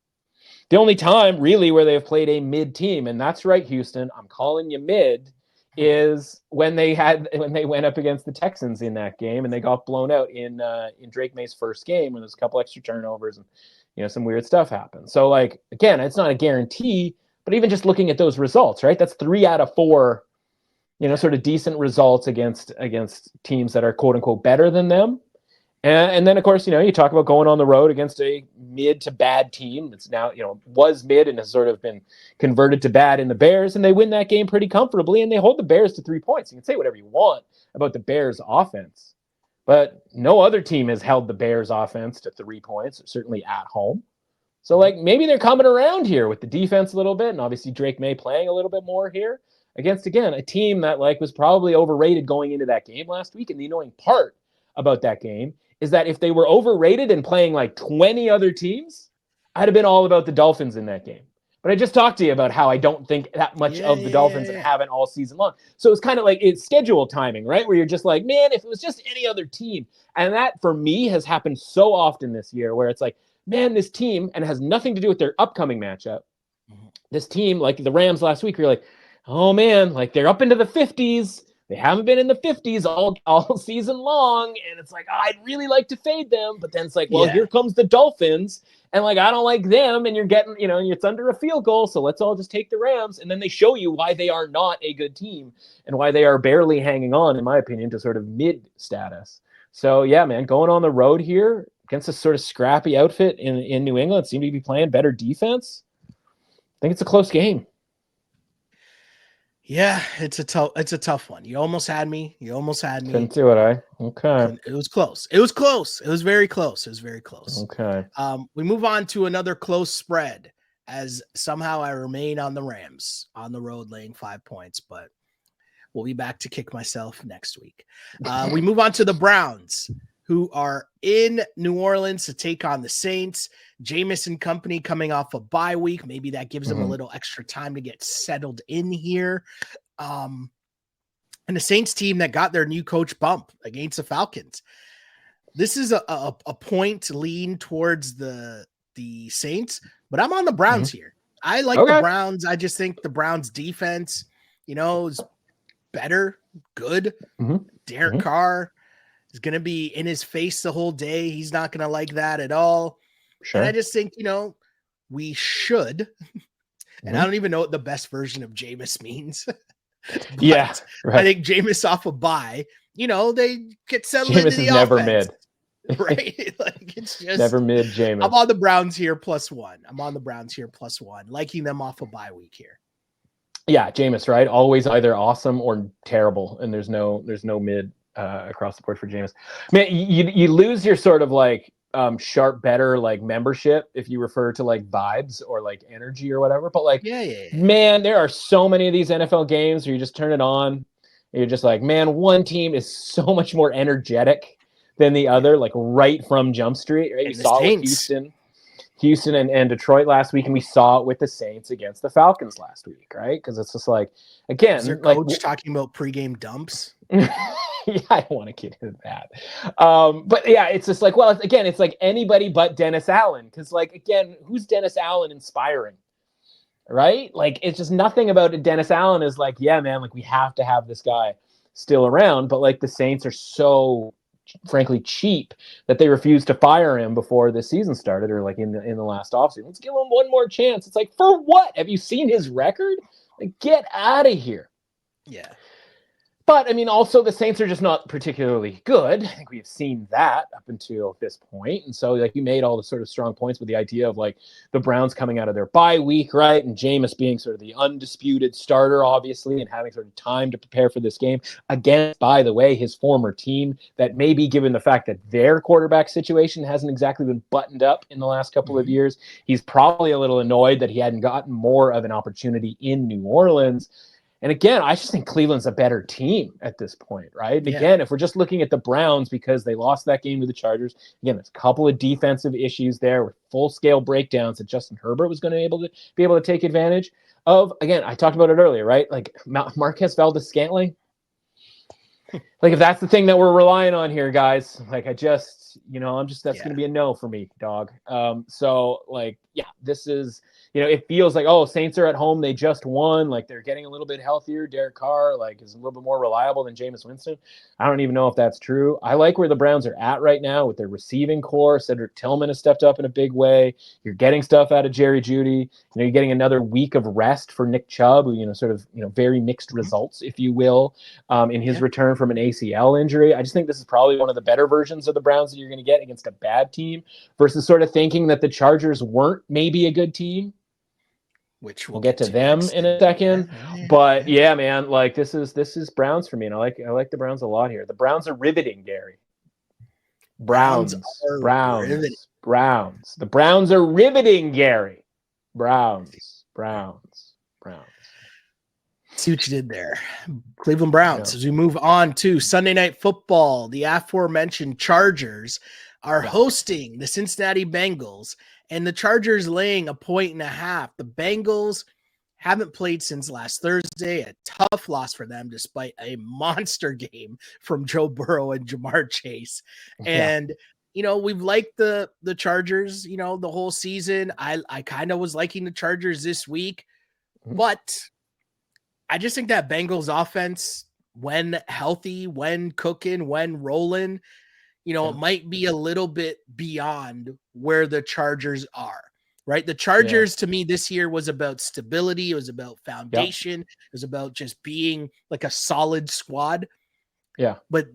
The only time really where they have played a mid team, and that's right, Houston, I'm calling you mid, is when they went up against the Texans in that game and they got blown out in Drake May's first game when there's a couple extra turnovers and some weird stuff happened. So like again, it's not a guarantee, but even just looking at those results, right? That's 3 out of 4, sort of decent results against teams that are quote unquote better than them. And then, of course, you talk about going on the road against a mid to bad team that's now, was mid and has sort of been converted to bad in the Bears, and they win that game pretty comfortably, and they hold the Bears to 3 points. You can say whatever you want about the Bears' offense, but no other team has held the Bears' offense to 3 points, certainly at home. So, like, maybe they're coming around here with the defense a little bit, and obviously Drake May playing a little bit more here against, again, a team that, like, was probably overrated going into that game last week, and the annoying part about that game is that if they were overrated and playing like 20 other teams, I'd have been all about the Dolphins in that game. But I just talked to you about how I don't think that much of the Dolphins and haven't all season long. So it's kind of like it's schedule timing, right? Where you're just like, man, if it was just any other team. And that for me has happened so often this year where it's like, man, this team, and it has nothing to do with their upcoming matchup. This team, like the Rams last week, you're like, oh man, like they're up into the 50s. They haven't been in the 50s all season long. And it's like, I'd really like to fade them. But then it's like, well, here comes the Dolphins. And like, I don't like them. And you're getting, it's under a field goal. So let's all just take the Rams. And then they show you why they are not a good team and why they are barely hanging on, in my opinion, to sort of mid status. So yeah, man, going on the road here against a sort of scrappy outfit in New England, seem to be playing better defense. I think it's a close game. Yeah, it's a tough one. You almost had me. Couldn't do it, Okay. It was close. It was very close. Okay. We move on to another close spread as somehow I remain on the Rams on the road laying 5 points, but we'll be back to kick myself next week. We move on to the Browns, who are in New Orleans to take on the Saints. Jameis and company coming off a bye week. Maybe that gives them a little extra time to get settled in here. And the Saints team that got their new coach bump against the Falcons. This is a point lean towards the Saints, but I'm on the Browns here. I like the Browns. I just think the Browns defense, is better good. Mhm. Derek Carr is going to be in his face the whole day. He's not going to like that at all. Sure. And I just think, we should, and I don't even know what the best version of Jameis means. Yeah, right. I think Jameis off a bye, they get settled Jameis into the is never offense. mid. Right? Like it's just never mid Jameis. I'm on the Browns here +1. Liking them off a bye week here. Yeah, Jameis, right? Always either awesome or terrible, and there's no mid across the board for Jameis. Man, you lose your sort of like sharp better like membership if you refer to like vibes or like energy or whatever. But like, man, there are so many of these NFL games where you just turn it on, and you're just like, man, one team is so much more energetic than the other, like right from Jump Street. Right? We saw it with Houston and Detroit last week, and we saw it with the Saints against the Falcons last week, right? Because it's just like, again, is their like coach talking about pregame dumps. Yeah, I don't want to get into that. But yeah, it's just like, well, it's like anybody but Dennis Allen. Because like, again, who's Dennis Allen inspiring? Right? Like, it's just nothing about Dennis Allen is like, yeah, man, like we have to have this guy still around. But like the Saints are so frankly cheap that they refused to fire him before the season started, or like in the last offseason. Let's give him one more chance. It's like, for what? Have you seen his record? Like, get out of here. Yeah. But, I mean, also the Saints are just not particularly good. I think we've seen that up until this point. And so, like, you made all the sort of strong points with the idea of, like, the Browns coming out of their bye week, right? And Jameis being sort of the undisputed starter, obviously, and having sort of time to prepare for this game against, by the way, his former team that maybe given the fact that their quarterback situation hasn't exactly been buttoned up in the last couple of years, he's probably a little annoyed that he hadn't gotten more of an opportunity in New Orleans. And again, I just think Cleveland's a better team at this point, right? And again, if we're just looking at the Browns because they lost that game to the Chargers, again, there's a couple of defensive issues there with full-scale breakdowns that Justin Herbert was going to be able to take advantage of. Again, I talked about it earlier, right? Like Marquez Valdes-Scantling. Like if that's the thing that we're relying on here, guys, like that's going to be a no for me, dog. So like, yeah, this is, it feels like, oh, Saints are at home. They just won. Like they're getting a little bit healthier. Derek Carr like is a little bit more reliable than Jameis Winston. I don't even know if that's true. I like where the Browns are at right now with their receiving core. Cedric Tillman has stepped up in a big way. You're getting stuff out of Jerry Jeudy. You're getting another week of rest for Nick Chubb, who, very mixed results, if you will, in his return from an ACL injury. I just think this is probably one of the better versions of the Browns that you're going to get against a bad team versus sort of thinking that the Chargers weren't maybe a good team. Which we'll get to them in a second. But yeah, man, like this is Browns for me. And I like the Browns a lot here. The Browns are riveting, Gary. Browns. The Browns are riveting, Gary. Browns. See what you did there. Cleveland Browns. As we move on to Sunday Night Football, the aforementioned Chargers are hosting the Cincinnati Bengals, and the Chargers laying 1.5. The Bengals haven't played since last Thursday, a tough loss for them despite a monster game from Joe Burrow and Jamar Chase. And we've liked the Chargers, the whole season. I kind of was liking the Chargers this week, but I just think that Bengals offense, when healthy, when cooking, when rolling, it might be a little bit beyond where the Chargers are, right? The Chargers to me this year was about stability. It was about foundation. It was about just being like a solid squad. Yeah. But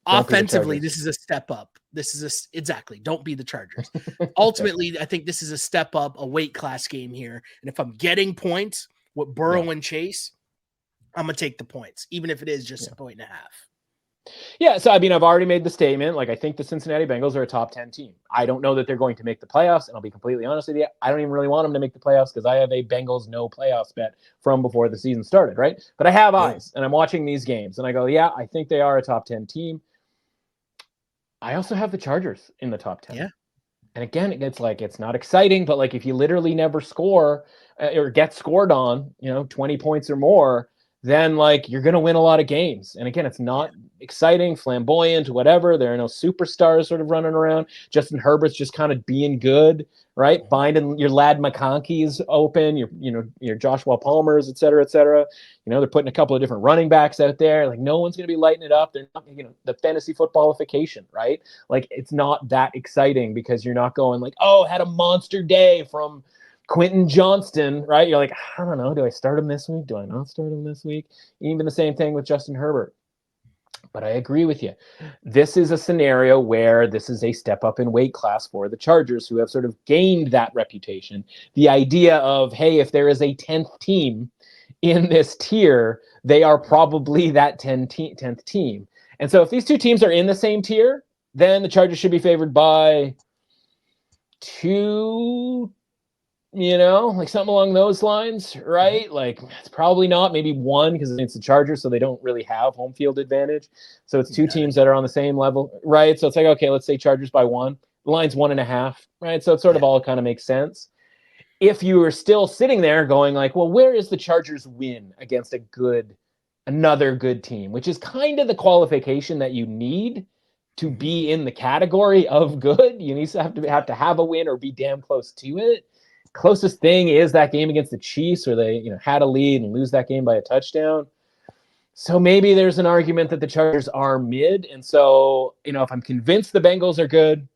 offensively, this is a step up. Don't be the Chargers. Ultimately, I think this is a step up, a weight class game here. And if I'm getting points with Burrow and Chase, I'm going to take the points, even if it is just 1.5. Yeah, so I mean, I've already made the statement. Like, I think the Cincinnati Bengals are a top 10 team. I don't know that they're going to make the playoffs, and I'll be completely honest with you. I don't even really want them to make the playoffs because I have a Bengals no playoffs bet from before the season started, right? But I have eyes, and I'm watching these games, and I go, yeah, I think they are a top 10 team. I also have the Chargers in the top 10. Yeah. And again, it's not exciting, but like if you literally never score or get scored on, 20 points or more, then like you're going to win a lot of games. And again, it's not exciting, flamboyant, whatever. There are no superstars sort of running around. Justin Herbert's just kind of being good, right? Finding your Lad McConkey's open, your Joshua Palmer's, et cetera, et cetera. They're putting a couple of different running backs out there. Like no one's going to be lighting it up. They're not, the fantasy footballification, right? Like it's not that exciting because you're not going like, oh, had a monster day from Quentin Johnston, right? You're like, I don't know. Do I start him this week? Do I not start him this week? Even the same thing with Justin Herbert. But I agree with you. This is a scenario where this is a step up in weight class for the Chargers, who have sort of gained that reputation. The idea of, hey, if there is a 10th team in this tier, they are probably that 10th team. And so if these two teams are in the same tier, then the Chargers should be favored by 2, like something along those lines, right? Like it's probably not, maybe 1 because it's the Chargers, so they don't really have home field advantage. So it's 2 teams that are on the same level, right? So it's like, okay, let's say Chargers by 1. The line's 1.5, right? So it sort of all kind of makes sense. If you are still sitting there going like, well, where is the Chargers win against another good team, which is kind of the qualification that you need to be in the category of good. You need to have a win or be damn close to it. Closest thing is that game against the Chiefs where they, had a lead and lose that game by a touchdown. So maybe there's an argument that the Chargers are mid. And so, if I'm convinced the Bengals are good,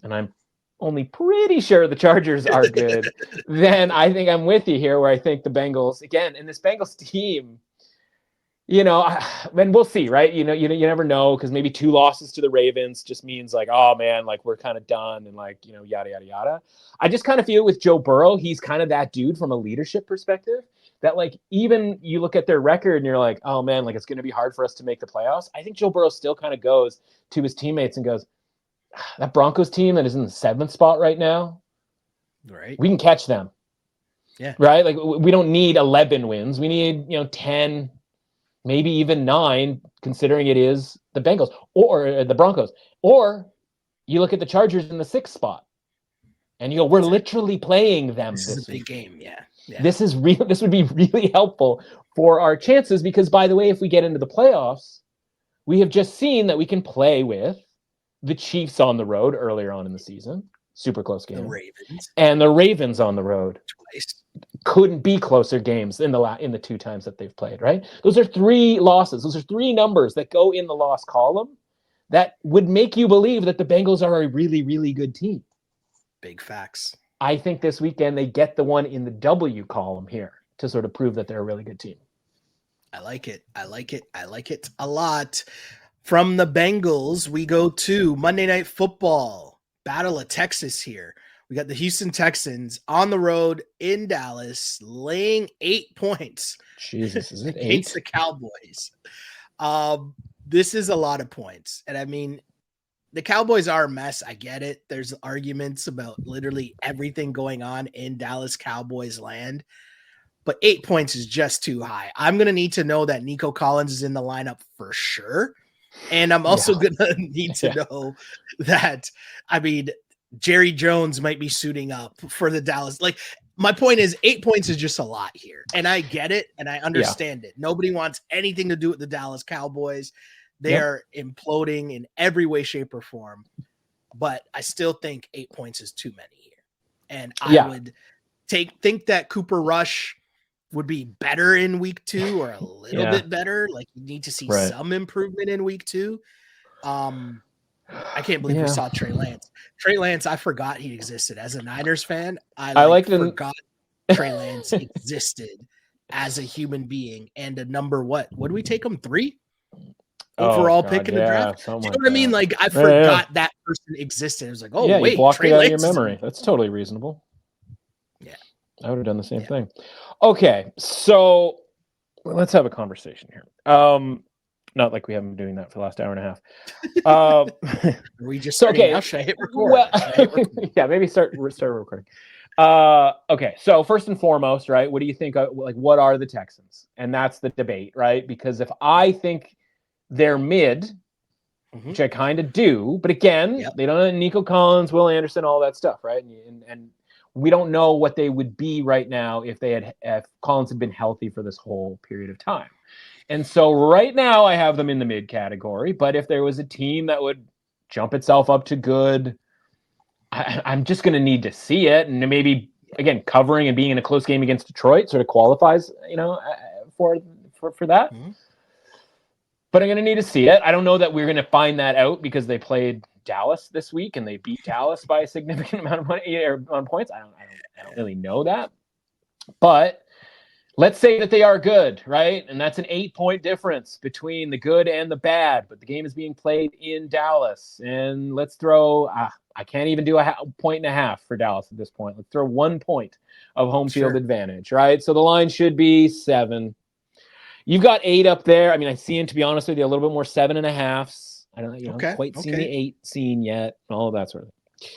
and I'm only pretty sure the Chargers are good, then I think I'm with you here where I think the Bengals, again, and this Bengals team, and we'll see, right? You never know, because maybe 2 losses to the Ravens just means like, oh man, like we're kind of done and like, yada, yada, yada. I just kind of feel with Joe Burrow, he's kind of that dude from a leadership perspective that like, even you look at their record and you're like, oh man, like it's going to be hard for us to make the playoffs. I think Joe Burrow still kind of goes to his teammates and goes, that Broncos team that is in the 7th spot right now, right? We can catch them. Yeah. Right. Like we don't need 11 wins. We need, 10, maybe even 9, considering it is the Bengals or the Broncos. Or you look at the Chargers in the 6th spot and you go, we're literally playing them This this is a big week. game. Yeah. This would be really helpful for our chances because, by the way, if we get into the playoffs, we have just seen that we can play with the Chiefs on the road earlier on in the season. Super close game. The Ravens. And the Ravens on the road. Twice. Couldn't be closer games in the 2 times that they've played, right? Those are 3 losses. Those are 3 numbers that go in the loss column that would make you believe that the Bengals are a really, really good team. Big facts. I think this weekend they get the one in the W column here to sort of prove that they're a really good team. I like it. I like it a lot. From the Bengals, we go to Monday Night Football, Battle of Texas here. We got the Houston Texans on the road in Dallas, laying 8 points. Jesus, is it 8? Against the Cowboys. This is a lot of points. And I mean, the Cowboys are a mess. I get it. There's arguments about literally everything going on in Dallas Cowboys land. But 8 points is just too high. I'm going to need to know that Nico Collins is in the lineup for sure. And I'm also going to need to know that, I mean, Jerry Jones might be suiting up for the Dallas. Like, my point is 8 points is just a lot here. And I get it. And I understand it. Nobody wants anything to do with the Dallas Cowboys. They are imploding in every way, shape, or form. But I still think 8 points is too many here. And I would think that Cooper Rush would be better in week 2 or a little bit better. Like you need to see some improvement in week 2. I can't believe we saw Trey Lance. Trey Lance, I forgot he existed. As a Niners fan, I forgot Trey Lance existed as a human being and a number what do we take him 3? Overall pick in the draft. Do you know what I mean? Like I forgot that person existed. It was like, oh wait, you blocked Trey it out Lance of your memory. That's totally reasonable. Yeah. I would have done the same thing. Okay, so let's have a conversation here. Not like we haven't been doing that for the last hour and a half. We just now. Should I hit record? Well, yeah, maybe start recording. Okay, so first and foremost, right? What do you think? What are the Texans? And that's the debate, right? Because if I think they're mid, which I kind of do, but again, they don't have Nico Collins, Will Anderson, all that stuff, right? And we don't know what they would be right now if Collins had been healthy for this whole period of time. And so right now I have them in the mid category, but if there was a team that would jump itself up to good, I'm just going to need to see it. And maybe, again, covering and being in a close game against Detroit sort of qualifies, for that. Mm-hmm. But I'm going to need to see it. I don't know that we're going to find that out because they played Dallas this week and they beat Dallas by a significant amount of money or on points. I don't really know that. But let's say that they are good, right? And that's an 8-point difference between the good and the bad. But the game is being played in Dallas. And let's throw, I can't even do a point and a half for Dallas at this point. Let's throw 1 point of home field advantage, right? So the line should be 7. You've got 8 up there. I mean, I see him, to be honest with you, a little bit more 7.5s. I don't quite seen the 8 scene yet, and all of that sort of thing.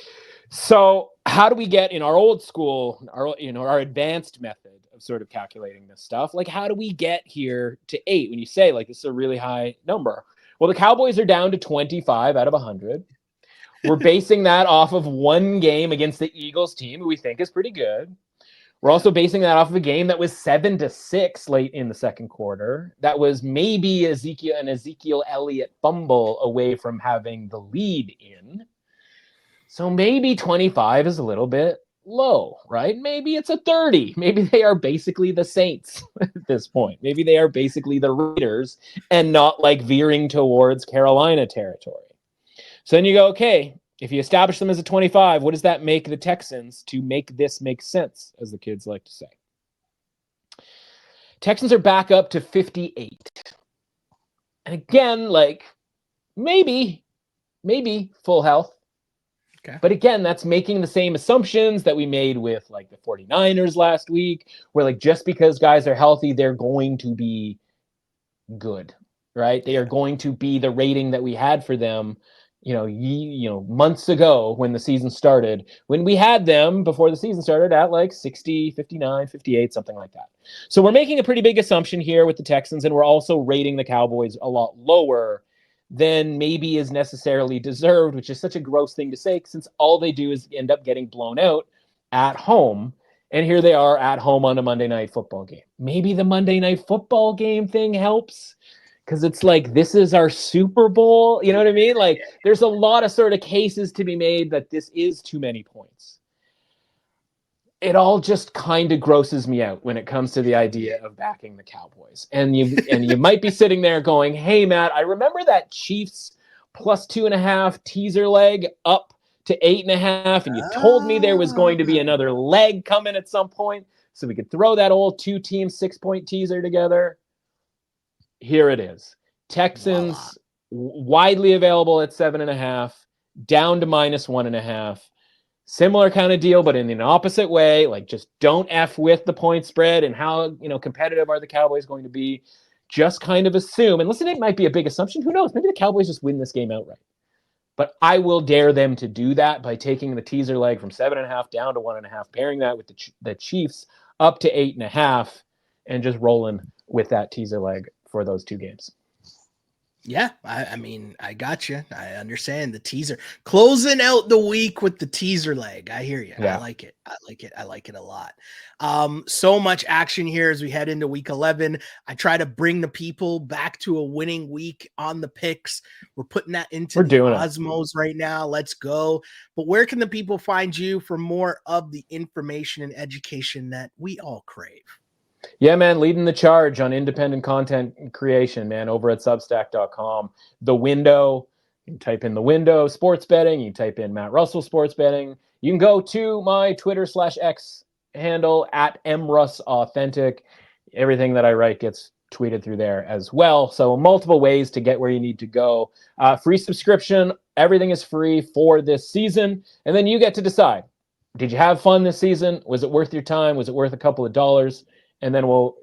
So how do we get in our old school, our advanced method of sort of calculating this stuff? Like, how do we get here to 8 when you say, like, this is a really high number? Well, the Cowboys are down to 25 out of 100. We're basing that off of one game against the Eagles team, who we think is pretty good. We're also basing that off of a game that was 7-6 late in the second quarter. That was maybe Ezekiel Elliott fumble away from having the lead in. So maybe 25 is a little bit low, right? Maybe it's a 30. Maybe they are basically the Saints at this point. Maybe they are basically the Raiders and not like veering towards Carolina territory. So then you go, okay, if you establish them as a 25, what does that make the Texans to make this make sense, as the kids like to say? Texans are back up to 58. And again, like, maybe full health. Okay. But again, that's making the same assumptions that we made with like the 49ers last week, where like just because guys are healthy, they're going to be good, right? They are going to be the rating that we had for them, months ago when the season started, when we had them before the season started at like 60, 59, 58, something like that. So we're making a pretty big assumption here with the Texans, and we're also rating the Cowboys a lot lower than maybe is necessarily deserved, which is such a gross thing to say since all they do is end up getting blown out at home. And here they are at home on a Monday Night Football game. Maybe the Monday Night Football game thing helps because it's like, this is our Super Bowl. You know what I mean? Like, there's a lot of sort of cases to be made that this is too many points. It all just kind of grosses me out when it comes to the idea of backing the Cowboys. And you might be sitting there going, hey, Matt, I remember that Chiefs plus 2.5 teaser leg up to 8.5. And you told me there was going to be another leg coming at some point so we could throw that old 2-team 6-point teaser together. Here it is. Texans widely available at 7.5, down to minus 1.5. Similar kind of deal, but in an opposite way. Like, just don't F with the point spread and how, competitive are the Cowboys going to be. Just kind of assume, and listen, it might be a big assumption. Who knows? Maybe the Cowboys just win this game outright. But I will dare them to do that by taking the teaser leg from 7.5 down to 1.5, pairing that with the Chiefs up to 8.5, and just rolling with that teaser leg for those two games. Yeah, I mean, I got you. I understand the teaser. Closing out the week with the teaser leg. I hear you. Yeah. I like it. I like it a lot. So much action here as we head into week 11. I try to bring the people back to a winning week on the picks. We're putting that into the Osmos right now. Let's go. But where can the people find you for more of the information and education that we all crave? Yeah, man, leading the charge on independent content creation, man, over at Substack.com. The window, you can type in the window, sports betting. You can type in Matt Russell sports betting. You can go to my Twitter/X handle at mrussauthentic. Everything that I write gets tweeted through there as well. So multiple ways to get where you need to go. Free subscription. Everything is free for this season. And then you get to decide, did you have fun this season? Was it worth your time? Was it worth a couple of dollars? And then we'll,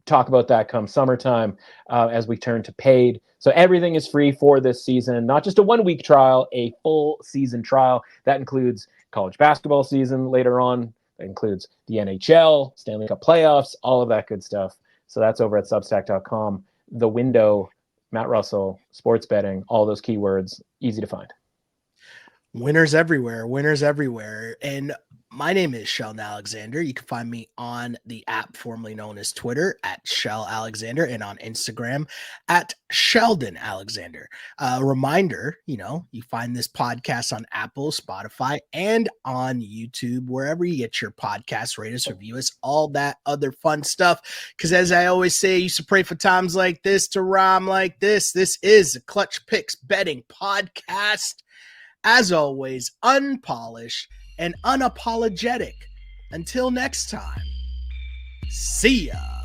talk about that come summertime as we turn to paid. So everything is free for this season, not just a 1-week trial, a full season trial. That includes college basketball season later on. That includes the NHL, Stanley Cup playoffs, all of that good stuff. So that's over at Substack.com. The window, Matt Russell, sports betting, all those keywords, easy to find. Winners everywhere, winners everywhere. And my name is Sheldon Alexander. You can find me on the app formerly known as Twitter at Shell Alexander and on Instagram at Sheldon Alexander. Reminder, you find this podcast on Apple, Spotify, and on YouTube, wherever you get your podcasts, rate us, review us, all that other fun stuff. Because as I always say, I used to pray for times like this to rhyme like this. This is a Clutch Picks Betting Podcast. As always, unpolished and unapologetic. Until next time, see ya.